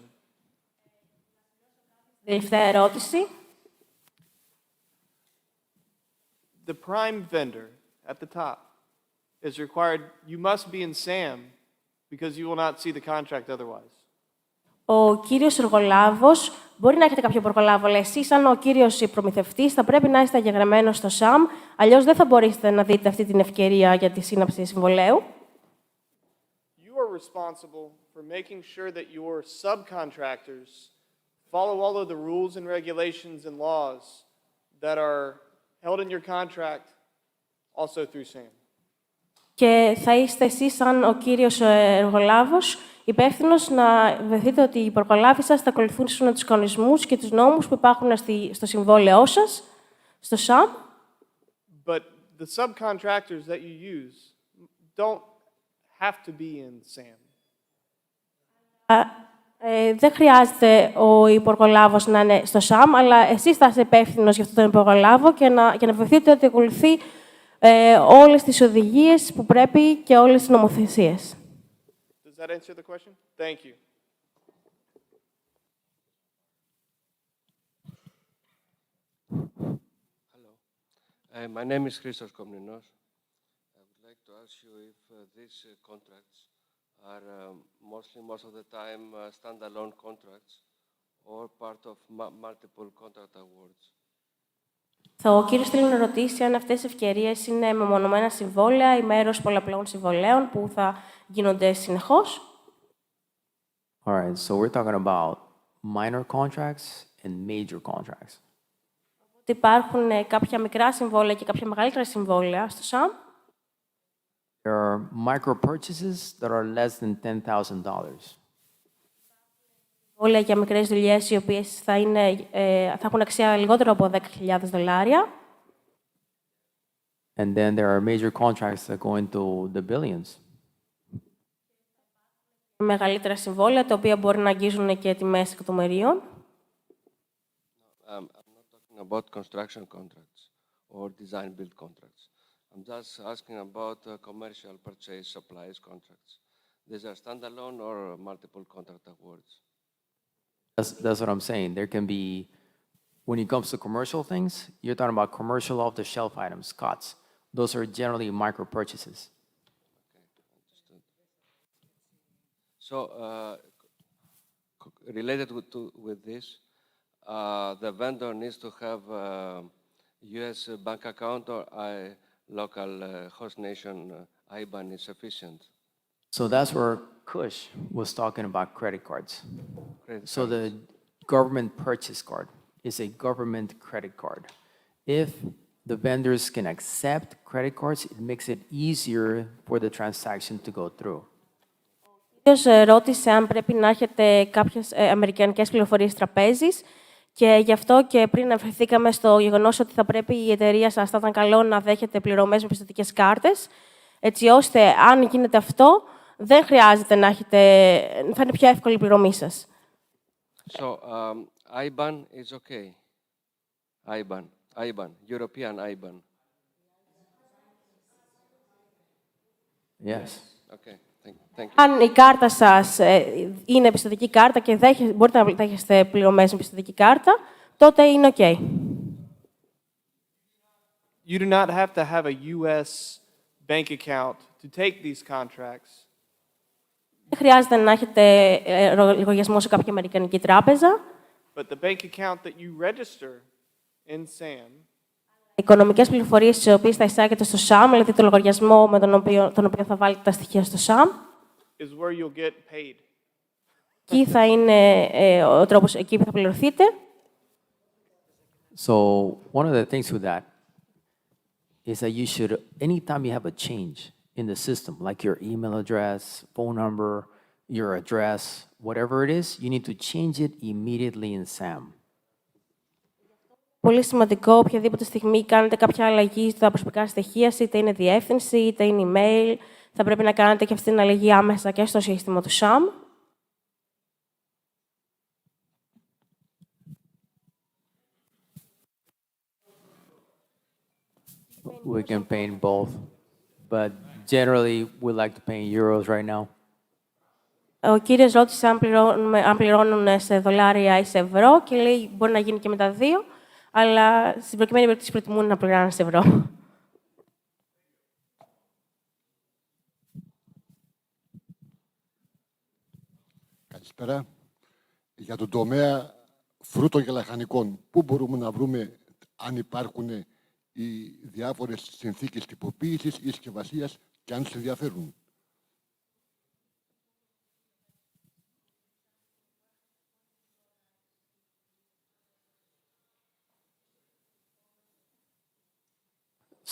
Τελευταία ερώτηση. The prime vendor at the top is required, you must be in SAM because you will not see the contract otherwise. Ο κύριος εργολάβος, μπορεί να έχετε κάποιο εργολάβο, αλλά εσείς, σαν ο κύριος προμηθευτής, θα πρέπει να είστε εγγεγραμμένος στο ΣΑΜ, αλλιώς δεν θα μπορείτε να δείτε αυτή την ευκαιρία για τη σύναψη συμβολαίου. You are responsible for making sure that your subcontractors follow all of the rules and regulations and laws that are held in your contract, also through SAM. Και θα είστε εσείς, σαν ο κύριος εργολάβος, υπεύθυνος να βεβαιωθείτε ότι οι υπεργολάβοι σας θα ακολουθήσουν τους κανονισμούς και τους νόμους που υπάρχουν στο συμβόλαιό σας, στο ΣΑΜ. But the subcontractors that you use don't have to be in SAM. Δεν χρειάζεται ο υπεργολάβος να είναι στο ΣΑΜ, αλλά εσείς θα είστε υπεύθυνος για αυτόν τον υπεργολάβο και για να βεβαιωθείτε ότι ακολουθεί όλες τις οδηγίες που πρέπει και όλες τις νομοθεσίες. Does that answer the question? Thank you. My name is Christos Komninos. I would like to ask you if these contracts are most of the time standalone contracts or part of multiple contract awards. Ο κύριος θέλει να ρωτήσει αν αυτές οι ευκαιρίες είναι μεμονωμένα συμβόλαια ή μέρος πολλαπλών συμβολέων που θα γίνονται συνεχώς. All right, so we're talking about minor contracts and major contracts. Υπάρχουν κάποια μικρά συμβόλαια και κάποια μεγαλύτερα συμβόλαια στο ΣΑΜ. There are micro purchases that are less than $10,000. Συμβόλαια για μικρές δουλειές οι οποίες θα έχουν αξία λιγότερο από $10,000. And then there are major contracts that go into the billions. Μεγαλύτερα συμβόλαια τα οποία μπορεί να αγγίζουν και τιμές εκατομμυρίων. I'm not talking about construction contracts or design build contracts. I'm just asking about commercial purchase supplies contracts. These are standalone or multiple contract awards? That's what I'm saying. There can be, when it comes to commercial things, you're talking about commercial off-the-shelf items, COTS. Those are generally micro purchases. Okay, understood. So, related with this, the vendor needs to have a U.S. bank account or a local host nation IBAN is sufficient. So that's where Kush was talking about credit cards. So the government purchase card is a government credit card. If the vendors can accept credit cards, it makes it easier for the transaction to go through. Ποιος ρώτησε αν πρέπει να έχετε κάποιες αμερικανικές πληροφορίες τραπέζης και γι' αυτό και πριν αναφερθήκαμε στο γεγονός ότι θα πρέπει η εταιρεία σας, θα ήταν καλό να δέχεται πληρωμές με πιστωτικές κάρτες, έτσι ώστε αν γίνεται αυτό, δεν χρειάζεται να έχετε, θα είναι πιο εύκολη η πληρωμή σας. So, IBAN is okay. IBAN, European IBAN. Yes. Okay, thank you. Αν η κάρτα σας είναι πιστωτική κάρτα και μπορείτε να δέχεστε πληρωμές με πιστωτική κάρτα, τότε είναι okay. You do not have to have a U.S. bank account to take these contracts. Δεν χρειάζεται να έχετε λογαριασμό σε κάποια αμερικανική τράπεζα. But the bank account that you register in SAM Οι οικονομικές πληροφορίες τις οποίες θα εισάγετε στο ΣΑΜ, δηλαδή το λογαριασμό με τον οποίο θα βάλετε τα στοιχεία στο ΣΑΜ, is where you'll get paid. εκεί θα είναι ο τρόπος εκεί που θα πληρωθείτε. So one of the things with that is that you should, anytime you have a change in the system, like your email address, phone number, your address, whatever it is, you need to change it immediately in SAM. Πολύ σημαντικό, οποιαδήποτε στιγμή κάνετε κάποια αλλαγή στα προσωπικά στοιχεία, είτε είναι διεύθυνση, είτε είναι email, θα πρέπει να κάνετε και αυτή την αλλαγή άμεσα και στο σύστημα του SAM. We can pay in both, but generally we like to pay in euros right now. Ο κύριος ρώτησε αν πληρώνουν σε δολάρια ή σε ευρώ και λέει μπορεί να γίνει και με τα δύο, αλλά στην προκειμένη περίπτωση προτιμούν να πληρώνουν σε ευρώ. Καλησπέρα. Για τον τομέα φρούτων και λαχανικών, πού μπορούμε να βρούμε αν υπάρχουν οι διάφορες συνθήκες τυποποίησης ή συσκευασίας και αν σε ενδιαφέρουν.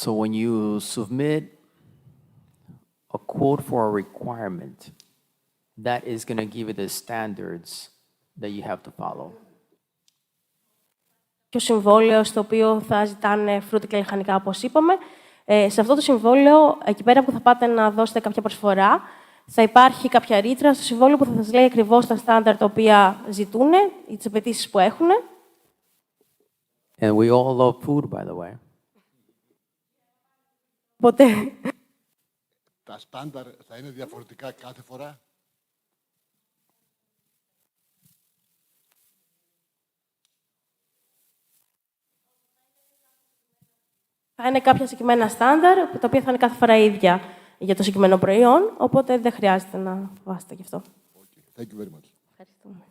So when you submit a quote for a requirement, that is going to give you the standards that you have to follow. Το συμβόλαιο στο οποίο θα ζητάνε φρούτα και λαχανικά, όπως είπαμε. Σε αυτό το συμβόλαιο, εκεί πέρα που θα πάτε να δώσετε κάποια προσφορά, θα υπάρχει κάποια ρήτρα στο συμβόλαιο που θα σας λέει ακριβώς τα στάνταρ τα οποία ζητούν ή τις απαιτήσεις που έχουν. And we all love food, by the way. Οπότε... Τα στάνταρ θα είναι διαφορετικά κάθε φορά. Θα είναι κάποια συγκεκριμένα στάνταρ, τα οποία θα είναι κάθε φορά ίδια για το συγκεκριμένο προϊόν, οπότε δεν χρειάζεται να φοβάστε γι' αυτό. Thank you very much. Ευχαριστούμε.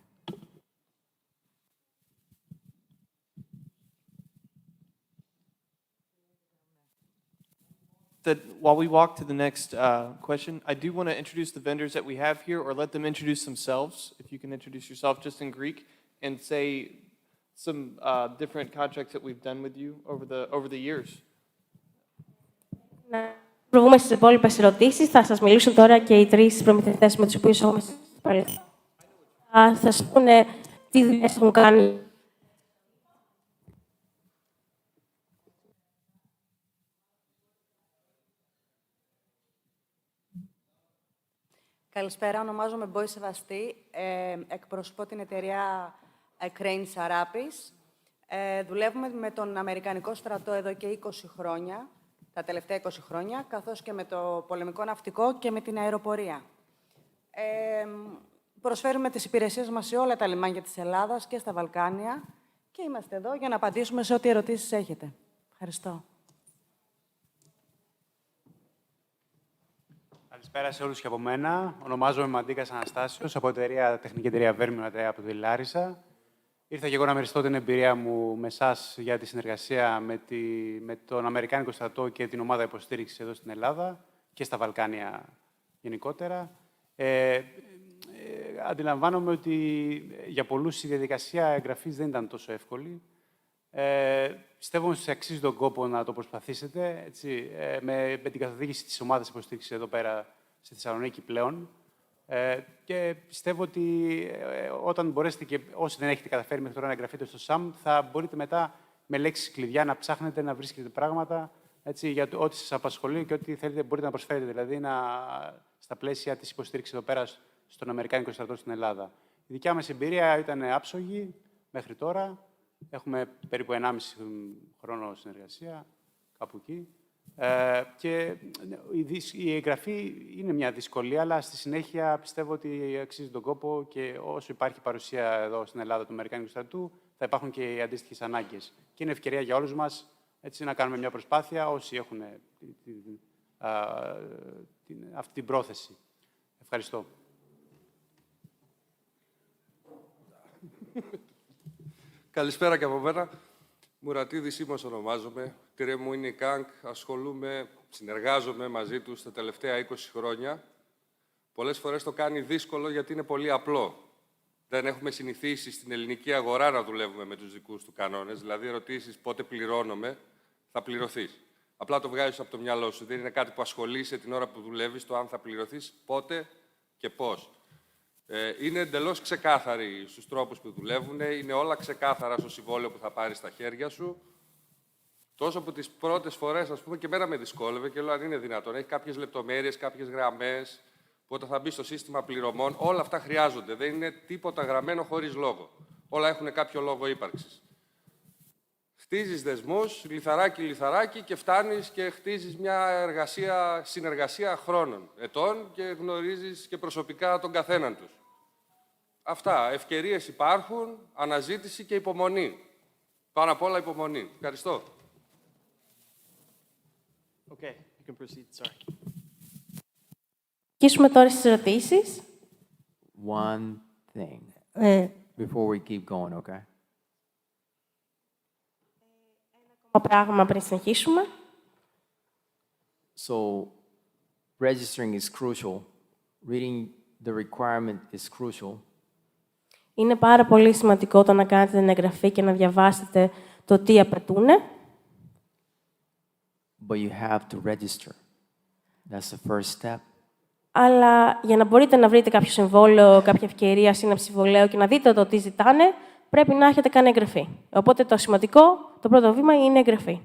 That while we walk to the next question, I do want to introduce the vendors that we have here, or let them introduce themselves. If you can introduce yourself just in Greek and say some different contracts that we've done with you over the years. Να προβούμε στις υπόλοιπες ερωτήσεις. Θα σας μιλήσουν τώρα και οι τρεις προμηθευτές με τους οποίους έχουμε συζητήσει. Θα σας πούνε τι δουλειές έχουν κάνει. Καλησπέρα, ονομάζομαι Μπόη Σεβαστή. Εκπροσωπώ την εταιρεία Crane Sarapis. Δουλεύουμε με τον Αμερικανικό Στρατό εδώ και 20 χρόνια, τα τελευταία 20 χρόνια, καθώς και με το πολεμικό ναυτικό και με την αεροπορία. Προσφέρουμε τις υπηρεσίες μας σε όλα τα λιμάνια της Ελλάδας και στα Βαλκάνια και είμαστε εδώ για να απαντήσουμε σε ό,τι ερωτήσεις έχετε. Ευχαριστώ. Καλησπέρα σε όλους και από μένα. Ονομάζομαι Μαντίκας Αναστάσιος, από τεχνική εταιρεία Βέρμιου από τη Λάρισα. Ήρθα και εγώ να μοιραστώ την εμπειρία μου με εσάς για τη συνεργασία με τον Αμερικανικό Στρατό και την Ομάδα Υποστήριξης εδώ στην Ελλάδα και στα Βαλκάνια γενικότερα. Αντιλαμβάνομαι ότι για πολλούς η διαδικασία εγγραφής δεν ήταν τόσο εύκολη. Πιστεύω ότι αξίζει τον κόπο να το προσπαθήσετε, έτσι, με την καθοδήγηση της Ομάδας Υποστήριξης εδώ πέρα στη Θεσσαλονίκη πλέον. Και πιστεύω ότι όταν μπορέσετε και όσοι δεν έχετε καταφέρει μέχρι τώρα να εγγραφείτε στο ΣΑΜ, θα μπορείτε μετά με λέξεις κλειδιά να ψάχνετε, να βρίσκετε πράγματα, έτσι, για ό,τι σας απασχολεί και ό,τι θέλετε μπορείτε να προσφέρετε, δηλαδή στα πλαίσια της υποστήριξης εδώ πέρα στον Αμερικανικό Στρατό στην Ελλάδα. Η δικιά μας εμπειρία ήταν άψογη μέχρι τώρα. Έχουμε περίπου 1,5 χρόνο συνεργασία, κάπου εκεί. Και η εγγραφή είναι μια δυσκολία, αλλά στη συνέχεια πιστεύω ότι αξίζει τον κόπο και όσο υπάρχει παρουσία εδώ στην Ελλάδα του Αμερικανικού Στρατού, θα υπάρχουν και οι αντίστοιχες ανάγκες. Και είναι ευκαιρία για όλους μας έτσι, να κάνουμε μια προσπάθεια, όσοι έχουν αυτή την πρόθεση. Ευχαριστώ. Καλησπέρα και από μένα. Μουρατίδης Σίμος ονομάζομαι. Η εταιρεία μου είναι η ΚΑΝΚ. Συνεργάζομαι μαζί τους τα τελευταία 20 χρόνια. Πολλές φορές το κάνει δύσκολο γιατί είναι πολύ απλό. Δεν έχουμε συνηθίσει στην ελληνική αγορά να δουλεύουμε με τους δικούς του κανόνες. Δηλαδή, ερωτήσεις πότε πληρώνομαι, θα πληρωθείς. Απλά το βγάζεις από το μυαλό σου. Δεν είναι κάτι που ασχολείσαι την ώρα που δουλεύεις, το αν θα πληρωθείς, πότε και πώς. Είναι εντελώς ξεκάθαροι στους τρόπους που δουλεύουν, είναι όλα ξεκάθαρα στο συμβόλαιο που θα πάρεις στα χέρια σου. Τόσο που τις πρώτες φορές, ας πούμε, και εμένα με δυσκόλευε και λέω αν είναι δυνατόν. Έχει κάποιες λεπτομέρειες, κάποιες γραμμές, που όταν θα μπει στο σύστημα πληρωμών, όλα αυτά χρειάζονται. Δεν είναι τίποτα γραμμένο χωρίς λόγο. Όλα έχουν κάποιο λόγο ύπαρξης. Χτίζεις δεσμούς, λιθαράκι και φτάνεις και χτίζεις μια συνεργασία χρόνων, ετών και γνωρίζεις και προσωπικά τον καθέναν τους. Αυτά. Ευκαιρίες υπάρχουν, αναζήτηση και υπομονή. Πάνω απ' όλα υπομονή. Ευχαριστώ. Okay, you can proceed. Sorry. Αρχίσουμε τώρα στις ερωτήσεις. One thing before we keep going, okay? Πράγμα πριν συνεχίσουμε. So, registering is crucial. Reading the requirement is crucial. Είναι πάρα πολύ σημαντικό το να κάνετε την εγγραφή και να διαβάσετε το τι απαιτούνε. But you have to register. That's the first step. Αλλά για να μπορείτε να βρείτε κάποιο συμβόλαιο, κάποια ευκαιρία σύναψη συμβολαίου και να δείτε το τι ζητάνε, πρέπει να έχετε κάνει εγγραφή. Οπότε το σημαντικό, το πρώτο βήμα είναι η εγγραφή.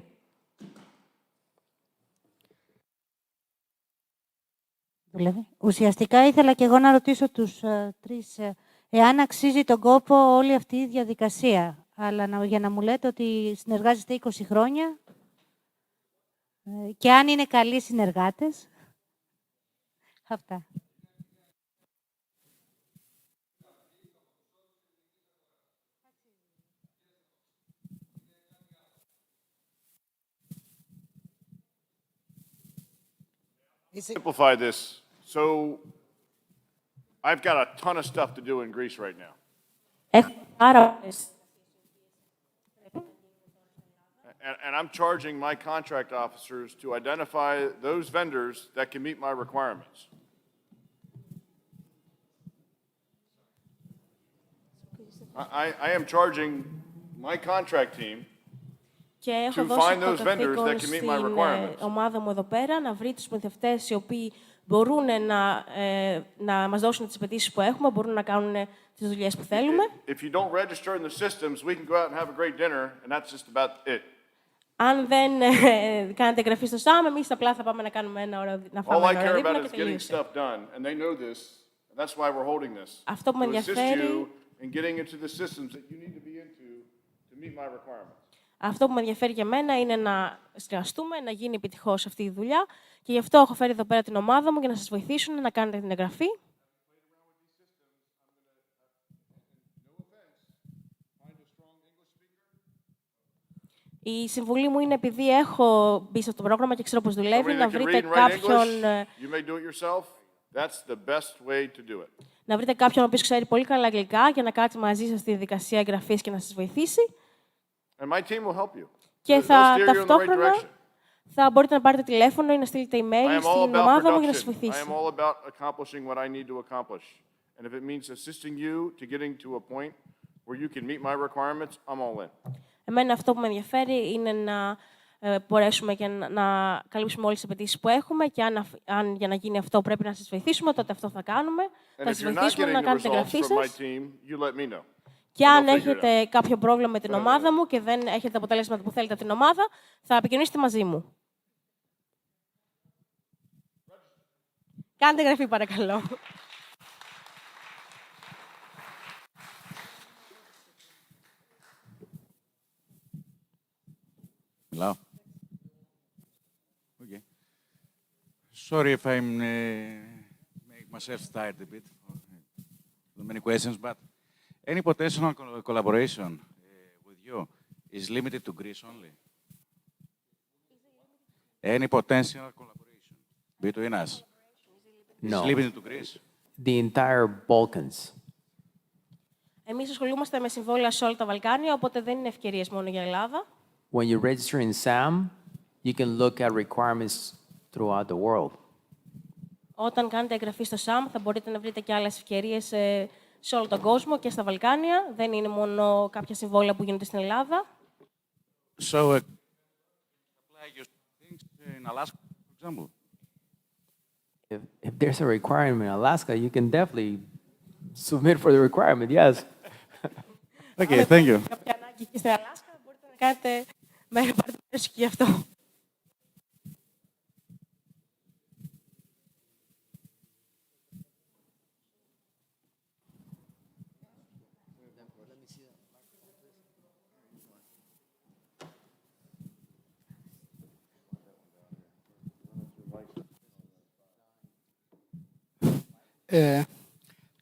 Ουσιαστικά ήθελα και εγώ να ρωτήσω τους τρεις εάν αξίζει τον κόπο όλη αυτή η διαδικασία. Αλλά για να μου λέτε ότι συνεργάζεστε 20 χρόνια και αν είναι καλοί συνεργάτες. Αυτά. Simplify this. So I've got a ton of stuff to do in Greece right now. Έχω πάρα πολλές. And I'm charging my contract officers to identify those vendors that can meet my requirements. I am charging my contract team Και έχω to δώσει find το those vendors that καθήκον can meet my στην requirements. ομάδα μου εδώ πέρα να βρει τους προμηθευτές οι οποίοι μπορούν να μας δώσουν τις απαιτήσεις που έχουμε, μπορούν να κάνουν τις δουλειές που θέλουμε. If you don't register in the systems, we can go out and have a great dinner, and that's just about it. Αν δεν κάνετε εγγραφή στο ΣΑΜ, εμείς απλά θα πάμε να κάνουμε να φάμε All I ένα care ωραίο δείπνο about και is getting τελείωσε. stuff done, and they know this, and that's why we're holding this. Αυτό που με To assist ενδιαφέρει... you in getting into the systems that you need to be into to meet my requirements. Αυτό που με ενδιαφέρει για μένα είναι να συνεργαστούμε, να γίνει επιτυχώς αυτή η δουλειά και γι' αυτό έχω φέρει εδώ πέρα την ομάδα μου για να σας βοηθήσουν να κάνετε την εγγραφή. Η συμβουλή μου είναι, επειδή έχω μπει σε αυτό το πρόγραμμα και ξέρω πώς δουλεύει, να βρείτε κάποιον... Να βρείτε κάποιον ο οποίος ξέρει πολύ καλά αγγλικά για να κάτσει μαζί σας στη διαδικασία εγγραφής και να σας βοηθήσει. Και ταυτόχρονα θα μπορείτε να πάρετε τηλέφωνο ή να στείλετε email στην ομάδα μου για να σας βοηθήσει. Εμένα αυτό που με ενδιαφέρει είναι να μπορέσουμε και να καλύψουμε όλες τις απαιτήσεις που έχουμε και αν για να γίνει αυτό πρέπει να σας βοηθήσουμε, τότε αυτό θα κάνουμε. Θα σας βοηθήσουμε να κάνετε εγγραφή σας. Και αν έχετε κάποιο πρόβλημα με την ομάδα μου και δεν έχετε αποτελέσματα που θέλετε από την ομάδα, θα επικοινωνήσετε μαζί μου. Κάντε εγγραφή, παρακαλώ. Hello. Okay. Sorry if I'm make myself tired a bit. So many questions, but any potential collaboration with you is limited to Greece only? Any potential collaboration between us is limited to Greece? The entire Balkans. Εμείς ασχολούμαστε με συμβόλαια σε όλα τα Βαλκάνια, οπότε δεν είναι ευκαιρίες μόνο για Ελλάδα. When you register in SAM, you can look at requirements throughout the world. Όταν κάνετε εγγραφή στο ΣΑΜ, θα μπορείτε να βρείτε και άλλες ευκαιρίες σε όλο τον κόσμο και στα Βαλκάνια. Δεν είναι μόνο κάποια συμβόλαια που γίνονται στην Ελλάδα. So, apply your things in Alaska, for example. If there's a requirement in Alaska, you can definitely submit for the requirement, yes. Okay, thank you. Κάποια ανάγκη και στην Αλάσκα, μπορείτε να κάνετε μέρος και γι' αυτό.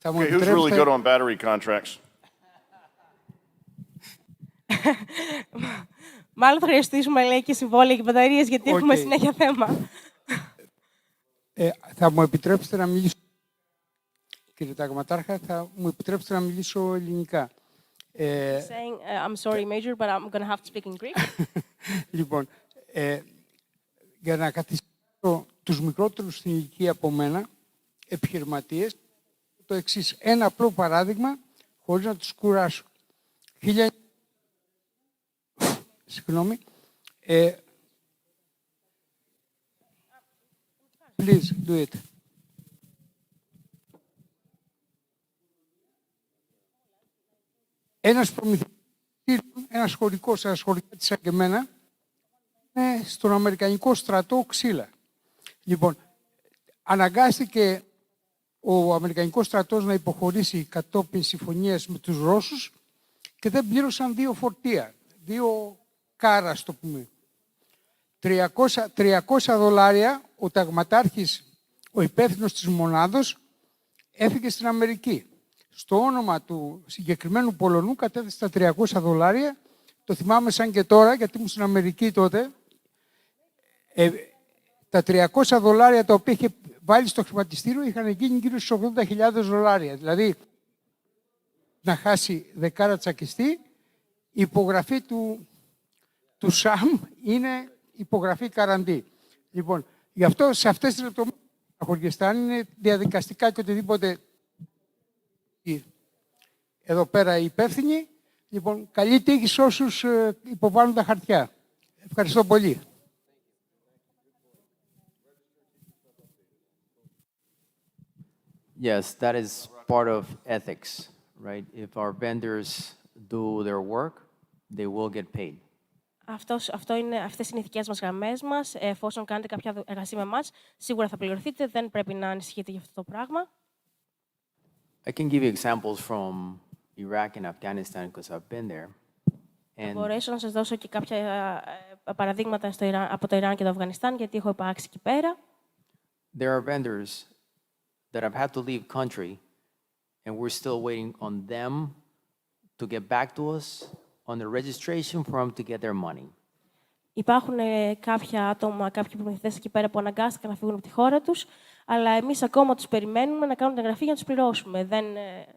Okay, who's really good on battery contracts? Μάλλον θα χρειαστήσουμε, λέει, και συμβόλαια και μπαταρίες, γιατί έχουμε συνέχεια θέμα. Θα μου επιτρέψετε να μιλήσω, κύριε Ταγματάρχα, θα μου επιτρέψετε να μιλήσω ελληνικά. Saying, I'm sorry, Major, but I'm going to have to speak in Greek. Λοιπόν, για να καθιστήσω τους μικρότερους στην ηλικία από μένα, επιχειρηματίες, το εξής. Ένα απλό παράδειγμα, χωρίς να τους κουράσω. Συγγνώμη. Please, do it. Ένας προμηθευτής, ένας χωρικός, ένας χωρικά σαν και εμένα, είναι στον Αμερικανικό Στρατό ξύλα. Λοιπόν, αναγκάστηκε ο Αμερικανικός στρατός να υποχωρήσει κατόπιν συμφωνίας με τους Ρώσους και δεν πλήρωσαν 2 φορτία, 2 κάρα, το πούμε. $300 ο ταγματάρχης, ο υπεύθυνος της μονάδος, έφυγε στην Αμερική. Στο όνομα του συγκεκριμένου Πολωνού κατέθεσε τα $300. Το θυμάμαι σαν και τώρα, γιατί ήμουν στην Αμερική τότε. τα $300 τα οποία είχε βάλει στο χρηματιστήριο είχαν γίνει γύρω στους $80.000. Δηλαδή, να χάσει δεκάρα τσακιστή, η υπογραφή του ΣΑΜ είναι υπογραφή καραντή. Λοιπόν, γι' αυτό σε αυτές τις λεπτομέρειες χωριεστά, αν είναι διαδικαστικά και οτιδήποτε εδώ πέρα οι υπεύθυνοι, λοιπόν, καλή τύχη σε όσους υποβάλλουν τα χαρτιά. Ευχαριστώ πολύ. Yes, that is part of ethics, right? If our vendors do their work, they will get paid. Αυτές είναι οι ηθικές μας γραμμές μας. Εφόσον κάνετε κάποια εργασία με εμάς, σίγουρα θα πληρωθείτε. Δεν πρέπει να ανησυχείτε για αυτό το πράγμα. I can give you examples from Iraq and Afghanistan because I've been there. Θα μπορέσω να σας δώσω και κάποια παραδείγματα από το Ιράν και το Αφγανιστάν, γιατί έχω υπάρξει εκεί πέρα. There are vendors that have had to leave country and we're still waiting on them to get back to us on the registration form to get their money. Υπάρχουν κάποια άτομα, κάποιοι προμηθευτές εκεί πέρα που αναγκάστηκαν να φύγουν από τη χώρα τους, αλλά εμείς ακόμα τους περιμένουμε να κάνουν την εγγραφή για να τους πληρώσουμε.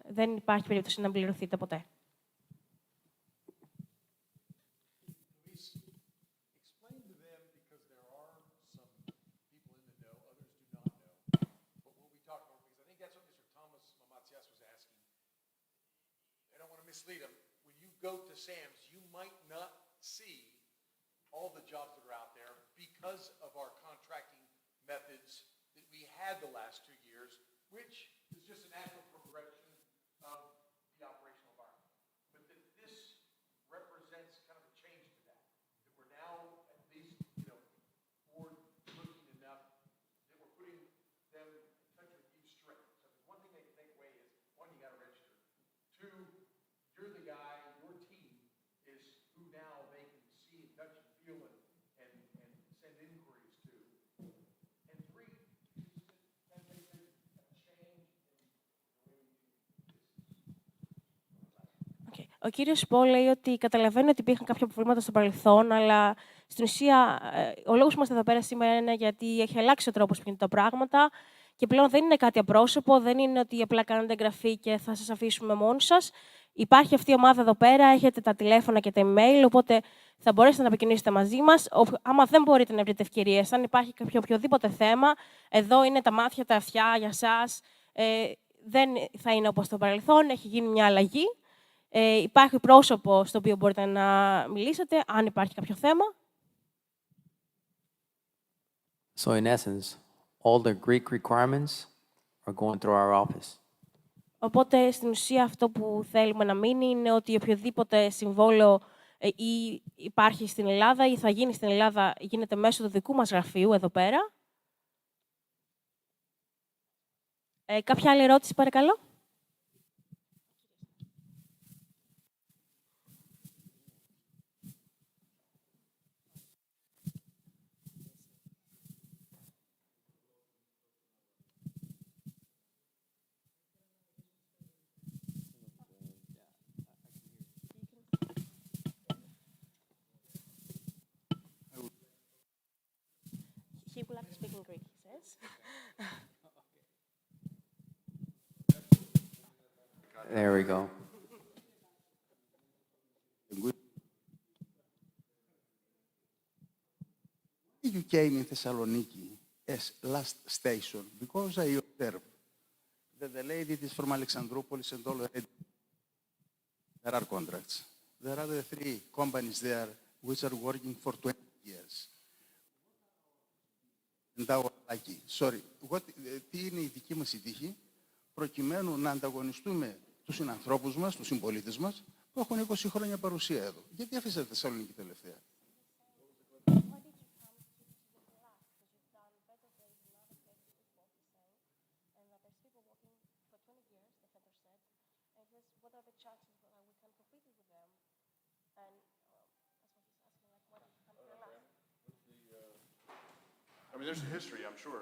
Δεν υπάρχει περίπτωση να πληρωθείτε ποτέ. Mislead them. When you go to Sam's, you might not see all the jobs that are out there because of our contracting methods that we had the last 2 years, which is just a natural progression of the operational environment. But that this represents kind of a change to that. That we're now at least, forward-looking enough that we're putting them in touch with you straight. So one thing they can take away is, one, you got to register. Two, you're the guy, your team is who now they can see and touch and feel and send inquiries to. And three, that makes a change in the way we do business. Ο κύριος Πολ λέει ότι καταλαβαίνει ότι υπήρχαν κάποια προβλήματα στο παρελθόν, αλλά στην ουσία ο λόγος που είμαστε εδώ πέρα σήμερα είναι γιατί έχει αλλάξει ο τρόπος που γίνονται τα πράγματα και πλέον δεν είναι κάτι απρόσωπο, δεν είναι ότι απλά κάνετε εγγραφή και θα σας αφήσουμε μόνοι σας. Υπάρχει αυτή η ομάδα εδώ πέρα, έχετε τα τηλέφωνα και τα email, οπότε θα μπορέσετε να επικοινωνήσετε μαζί μας. Άμα δεν μπορείτε να βρείτε ευκαιρίες, αν υπάρχει οποιοδήποτε θέμα, εδώ είναι τα μάτια, τα αυτιά για σας. Δεν θα είναι όπως το παρελθόν, έχει γίνει μια αλλαγή. Υπάρχει πρόσωπο στο οποίο μπορείτε να μιλήσετε, αν υπάρχει κάποιο θέμα. So in essence, all the Greek requirements are going through our office. Οπότε, στην ουσία, αυτό που θέλουμε να μείνει είναι ότι οποιοδήποτε συμβόλαιο ή υπάρχει στην Ελλάδα ή θα γίνει στην Ελλάδα γίνεται μέσω του δικού μας γραφείου εδώ πέρα. Κάποια άλλη ερώτηση, παρακαλώ. He will have to speak in Greek, he says. There we go. You came in Thessaloniki as last station because I observed that the lady is from Alexandroupolis and already there are contracts. There are the 3 companies there which are working for 20 years. Τι είναι η δική μας η τύχη, προκειμένου να ανταγωνιστούμε τους συνανθρώπους μας, τους συμπολίτες μας, που έχουν 20 χρόνια παρουσία εδώ. Γιατί αφήσατε Θεσσαλονίκη τελευταία? I mean, there's a history, I'm sure.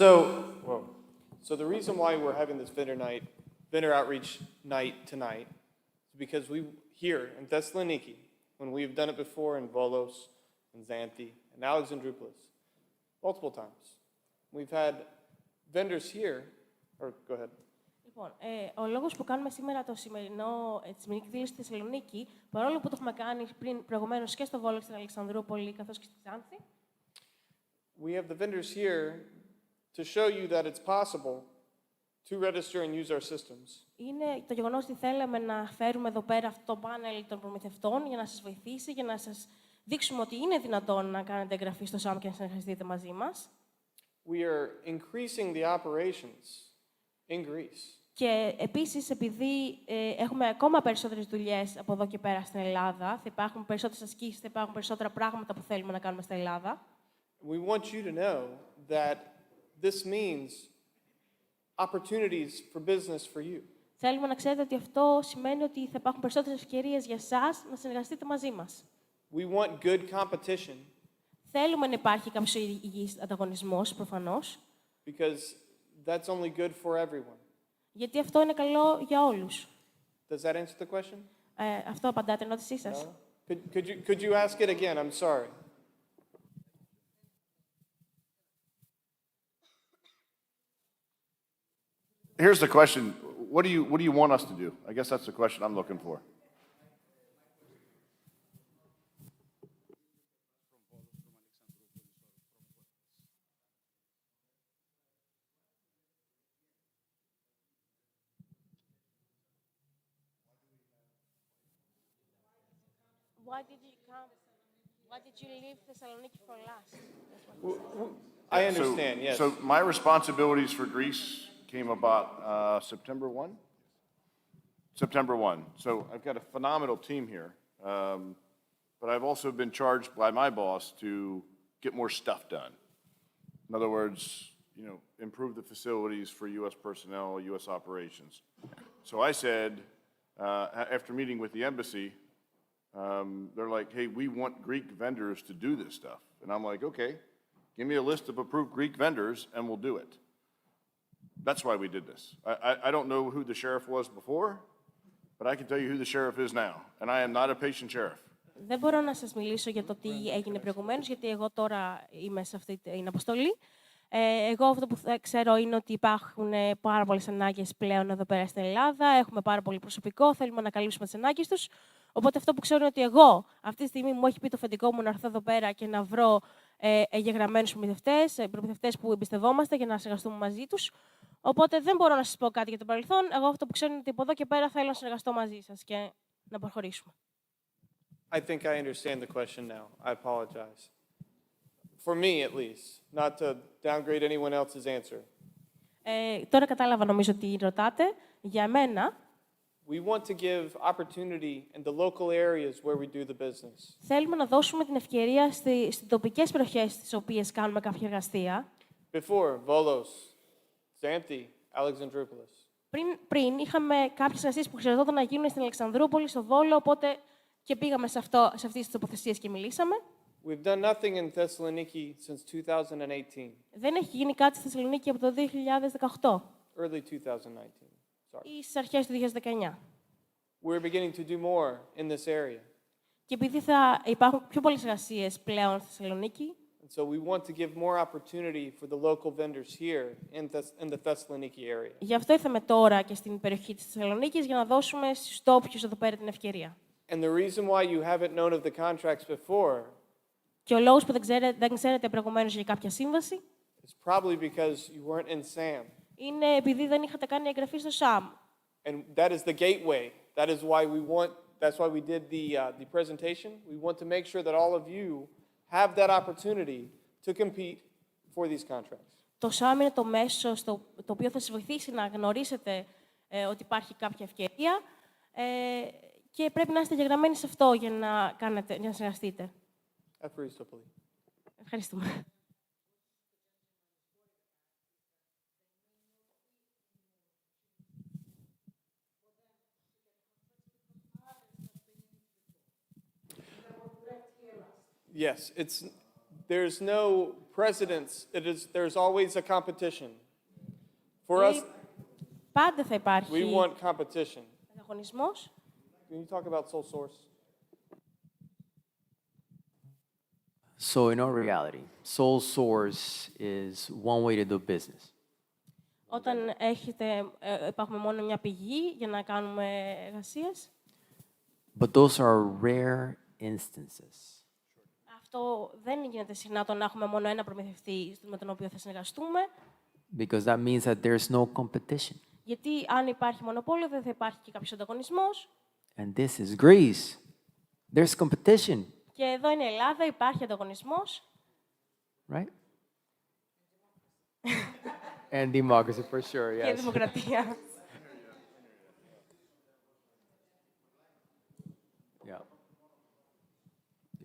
So the reason why we're having this vendor outreach night tonight, is because we here in Thessaloniki, when we've done it before in Volos, and Xanthi, and Alexandroupolis, multiple times, we've had vendors here. Or go ahead. Λοιπόν, ο λόγος που κάνουμε σήμερα τη σημερινή εκδήλωση στη Θεσσαλονίκη, παρόλο που το έχουμε κάνει προηγουμένως και στο Βόλο και στην Αλεξανδρούπολη, καθώς και στη Ξάνθη, we have the vendors here to show you that it's possible to register and use our systems. είναι το γεγονός ότι θέλαμε να φέρουμε εδώ πέρα αυτό το πάνελ των προμηθευτών για να σας βοηθήσει, για να σας δείξουμε ότι είναι δυνατόν να κάνετε εγγραφή στο ΣΑΜ και να συνεργαστείτε μαζί μας. We are increasing the operations in Greece. Και επίσης, επειδή έχουμε ακόμα περισσότερες δουλειές από εδώ και πέρα στην Ελλάδα, θα υπάρχουν περισσότερες ασκήσεις, θα υπάρχουν περισσότερα πράγματα που θέλουμε να κάνουμε στην Ελλάδα. We want you to know that this means opportunities for business for you. Θέλουμε να ξέρετε ότι αυτό σημαίνει ότι θα υπάρχουν περισσότερες ευκαιρίες για εσάς να συνεργαστείτε μαζί μας. We want good competition. Θέλουμε να υπάρχει κάποιος υγιής ανταγωνισμός, προφανώς. Because that's only good for everyone. Γιατί αυτό είναι καλό για όλους. Does that answer the question? Αυτό απαντά την ερώτησή σας. No? Could you ask it again? I'm sorry. Here's the question. What do you want us to do? I guess that's the question I'm looking for. Why did you come? Why did you leave Thessaloniki for last? I understand, yes. So my responsibilities for Greece came about September 1? September 1. So I've got a phenomenal team here, but I've also been charged by my boss to get more stuff done. In other words, improve the facilities for U.S. personnel, U.S. operations. So I said, after meeting with the embassy, they're like, hey, we want Greek vendors to do this stuff. And I'm like, okay, give me a list of approved Greek vendors and we'll do it. That's why we did this. I don't know who the sheriff was before, but I can tell you who the sheriff is now. And I am not a patient sheriff. Δεν μπορώ να σας μιλήσω για το τι έγινε προηγουμένως, γιατί εγώ τώρα είμαι σε αυτή την αποστολή. Εγώ αυτό που ξέρω είναι ότι υπάρχουν πάρα πολλές ανάγκες πλέον εδώ πέρα στην Ελλάδα. Έχουμε πάρα πολύ προσωπικό, θέλουμε να καλύψουμε τις ανάγκες τους. Οπότε αυτό που ξέρω είναι ότι εγώ αυτή τη στιγμή μου έχει πει το αφεντικό μου να έρθω εδώ πέρα και να βρω εγγεγραμμένους προμηθευτές που εμπιστευόμαστε για να συνεργαστούμε μαζί τους. Οπότε δεν μπορώ να σας πω κάτι για το παρελθόν. Εγώ αυτό που ξέρω είναι ότι από εδώ και πέρα θέλω να συνεργαστώ μαζί σας και να προχωρήσουμε. I think I understand the question now. I apologize. For me, at least, not to downgrade anyone else's answer. Τώρα κατάλαβα νομίζω τι ρωτάτε. Για μένα, we want to give opportunity in the local areas where we do the business. Θέλουμε να δώσουμε την ευκαιρία στις τοπικές περιοχές στις οποίες κάνουμε κάποια εργαστία. Before, Volos, Xanthi, Alexandroupolis. Πριν είχαμε κάποιες εργασίες που χρειαζόταν να γίνουν στην Αλεξανδρούπολη, στο Βόλο, οπότε και πήγαμε σε αυτές τις τοποθεσίες και μιλήσαμε. We've done nothing in Thessaloniki since 2018. Δεν έχει γίνει κάτι στη Θεσσαλονίκη από το 2018. Early 2019. Sorry. Ή στις αρχές του 2019. We're beginning to do more in this area. Και επειδή θα υπάρχουν πιο πολλές εργασίες πλέον στη Θεσσαλονίκη, And so we want to give more opportunity for the local vendors here in the Thessaloniki area. Γι' αυτό ήρθαμε τώρα και στην περιοχή της Θεσσαλονίκης για να δώσουμε στους τόπιους εδώ πέρα την ευκαιρία. And the reason why you haven't known of the contracts before Και ο λόγος που δεν ξέρετε προηγουμένως για κάποια σύμβαση is probably because you weren't in SAM. είναι επειδή δεν είχατε κάνει εγγραφή στο ΣΑΜ. And that is the gateway. That is why that's why we did the presentation. We want to make sure that all of you have that opportunity to compete for these contracts. Το ΣΑΜ είναι το μέσο το οποίο θα σας βοηθήσει να γνωρίσετε ότι υπάρχει κάποια ευκαιρία και πρέπει να είστε εγγεγραμμένοι σε αυτό για να συνεργαστείτε. Ευχαριστώ πολύ. Ευχαριστούμε. Yes, there's no precedence. There's always a competition. For us, Πάντα θα υπάρχει we want competition. ανταγωνισμός. Can you talk about sole source? So in all reality, sole source is one way to do business. Όταν υπάρχουμε μόνο μια πηγή για να κάνουμε εργασίες. But those are rare instances. Αυτό δεν γίνεται συχνά το να έχουμε μόνο ένα προμηθευτή με τον οποίο θα συνεργαστούμε. Because that means that there's no competition. Γιατί αν υπάρχει μονοπόλιο δεν θα υπάρχει και κάποιος ανταγωνισμός. And this is Greece. There's competition. Και εδώ είναι η Ελλάδα, υπάρχει ανταγωνισμός. Right? And democracy for sure, yes. Και δημοκρατία. Yeah.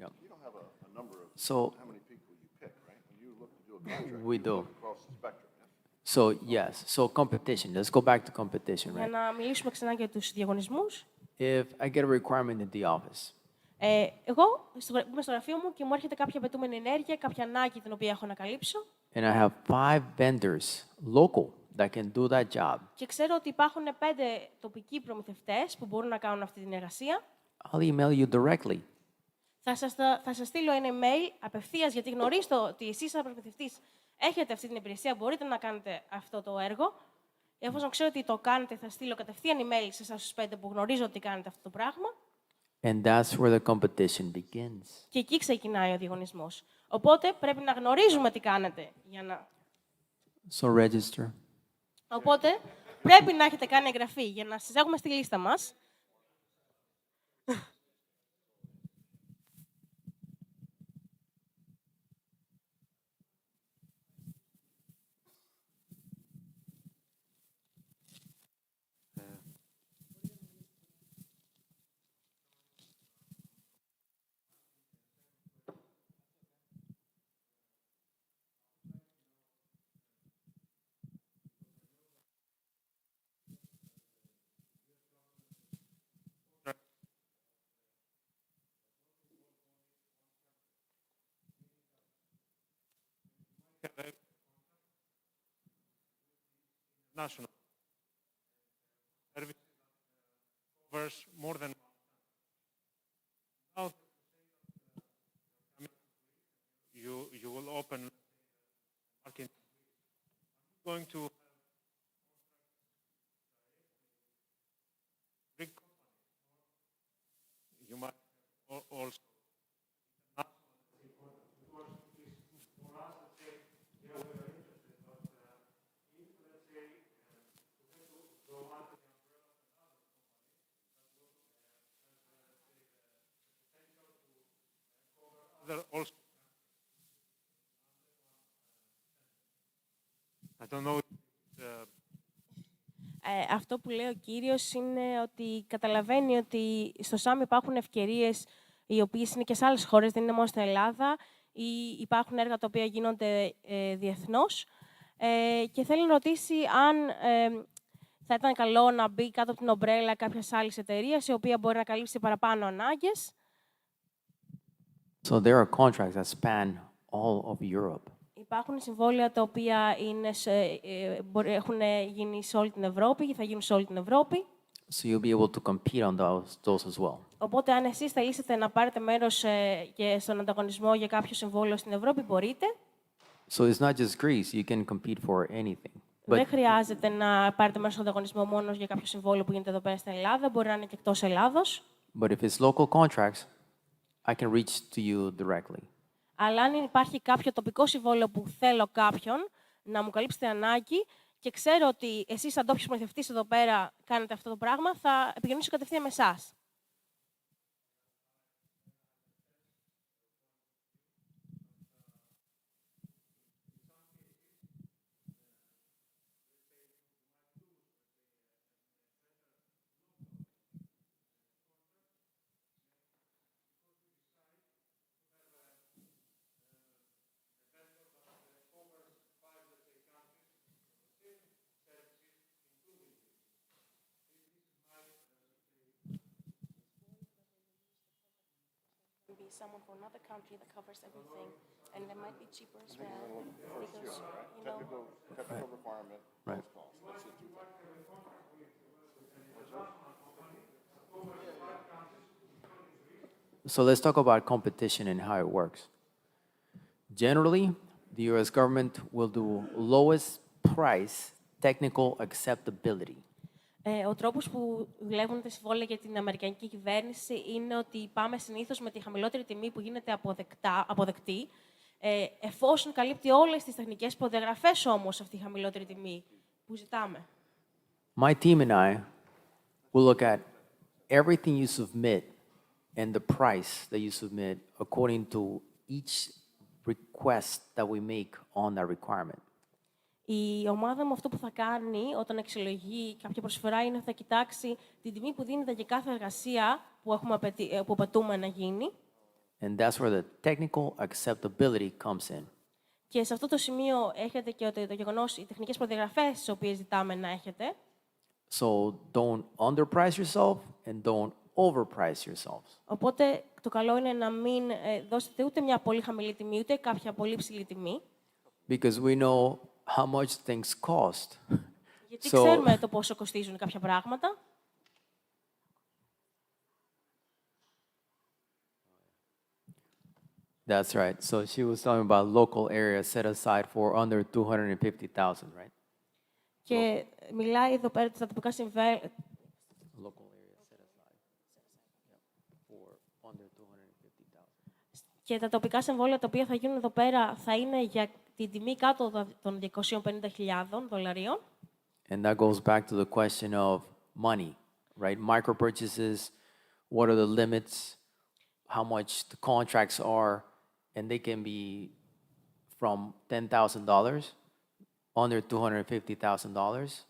Yeah. You don't have a number of So how many people you pick, right? When you look to do a contract, we you do. look across the spectrum. Yeah? So yes, so competition. Let's go back to competition, Για right? να μιλήσουμε ξανά για τους διαγωνισμούς. If I get a requirement in the office, Εγώ είμαι στο γραφείο μου και μου έρχεται κάποια απαιτούμενη ενέργεια, κάποια ανάγκη την οποία έχω να καλύψω. and I have 5 vendors, local, that can do that job, Και ξέρω ότι υπάρχουν 5 τοπικοί προμηθευτές που μπορούν να κάνουν αυτή την εργασία. I'll email you directly. Θα σας στείλω ένα email απευθείας, γιατί γνωρίζετε ότι εσείς σαν προμηθευτής έχετε αυτή την υπηρεσία, μπορείτε να κάνετε αυτό το έργο. Εφόσον ξέρω ότι το κάνετε, θα στείλω κατευθείαν email σε εσάς τους 5 που γνωρίζω ότι κάνετε αυτό το πράγμα. And that's where the competition begins. Και εκεί ξεκινάει ο διαγωνισμός. Οπότε πρέπει να γνωρίζουμε τι κάνετε για να... So register. Οπότε πρέπει να έχετε κάνει εγγραφή για να σας έχουμε στη λίστα μας. National service covers more than now. You will open market. Going to big company. You might also. Also, I don't know. Αυτό που λέει ο κύριος είναι ότι καταλαβαίνει ότι στο ΣΑΜ υπάρχουν ευκαιρίες οι οποίες είναι και σε άλλες χώρες, δεν είναι μόνο στην Ελλάδα, ή υπάρχουν έργα τα οποία γίνονται διεθνώς. Και θέλει να ρωτήσει αν θα ήταν καλό να μπει κάτω από την ομπρέλα κάποιας άλλης εταιρείας, η οποία μπορεί να καλύψει παραπάνω ανάγκες. So there are contracts that span all of Europe. Υπάρχουν συμβόλαια τα οποία έχουν γίνει σε όλη την Ευρώπη και θα γίνουν σε όλη την Ευρώπη. So you'll be able to compete on those as well. Οπότε, αν εσείς θελήσετε να πάρετε μέρος και στον ανταγωνισμό για κάποιο συμβόλαιο στην Ευρώπη, μπορείτε. So it's not just Greece. You can compete for anything. Δεν χρειάζεται να πάρετε μέρος στον ανταγωνισμό μόνο για κάποιο συμβόλαιο που γίνεται εδώ πέρα στην Ελλάδα. Μπορεί να είναι και εκτός Ελλάδος. But if it's local contracts, I can reach to you directly. Αλλά αν υπάρχει κάποιο τοπικό συμβόλαιο που θέλω κάποιον να μου καλύψει την ανάγκη και ξέρω ότι εσείς σαν ντόπιος προμηθευτής εδώ πέρα κάνετε αυτό το πράγμα, θα επικοινωνήσω κατευθείαν με εσάς. someone from another country that covers everything, and they might be cheaper as well because Technical requirement, Right. those costs. Let's see, do that. So let's talk about competition and how it works. Generally, the U.S. government will do lowest price technical acceptability. Ο τρόπος που δουλεύουν τα συμβόλαια για την Αμερικανική κυβέρνηση είναι ότι πάμε συνήθως με τη χαμηλότερη τιμή που γίνεται αποδεκτή, εφόσον καλύπτει όλες τις τεχνικές προδιαγραφές όμως αυτή η χαμηλότερη τιμή που ζητάμε. My team and I will look at everything you submit and the price that you submit according to each request that we make on that requirement. Η ομάδα μου αυτό που θα κάνει όταν αξιολογεί κάποια προσφορά είναι ότι θα κοιτάξει την τιμή που δίνεται για κάθε εργασία που απαιτούμε να γίνει. And that's where the technical acceptability comes in. Και σε αυτό το σημείο έχετε και το γεγονός, οι τεχνικές προδιαγραφές τις οποίες ζητάμε να έχετε. So don't underprice yourself and don't overprice yourselves. Οπότε το καλό είναι να μην δώσετε ούτε μια πολύ χαμηλή τιμή, ούτε κάποια πολύ ψηλή τιμή. Because we know how much things cost. Γιατί ξέρουμε το πόσο κοστίζουν κάποια πράγματα. That's right. So she was talking about local areas set aside for under 250,000, right? Και μιλάει εδώ πέρα τα τοπικά συμβέλαια. Local areas set aside for under 250,000. Και τα τοπικά συμβόλαια τα οποία θα γίνουν εδώ πέρα θα είναι για την τιμή κάτω των $250,000. And that goes back to the question of money, right? Micro purchases, what are the limits, how much the contracts are, and they can be from $10,000, under $250,000,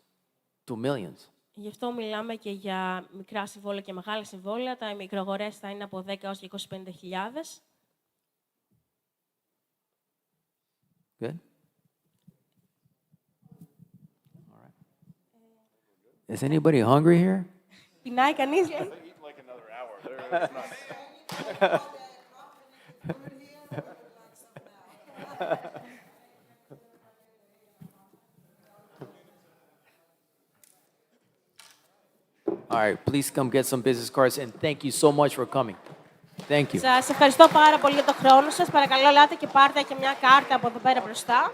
to millions. Γι' αυτό μιλάμε και για μικρά συμβόλαια και μεγάλα συμβόλαια. Τα μικροαγορές θα είναι από 10 έως 25,000. Good? All right. Is anybody hungry here? Πεινάει κανείς, λέει. Eat like another hour. It's not. All right, please come get some business cards, and thank you so much for coming. Thank you. Σας ευχαριστώ πάρα πολύ για τον χρόνο σας. Παρακαλώ, ελάτε και πάρτε και μια κάρτα από εδώ πέρα μπροστά.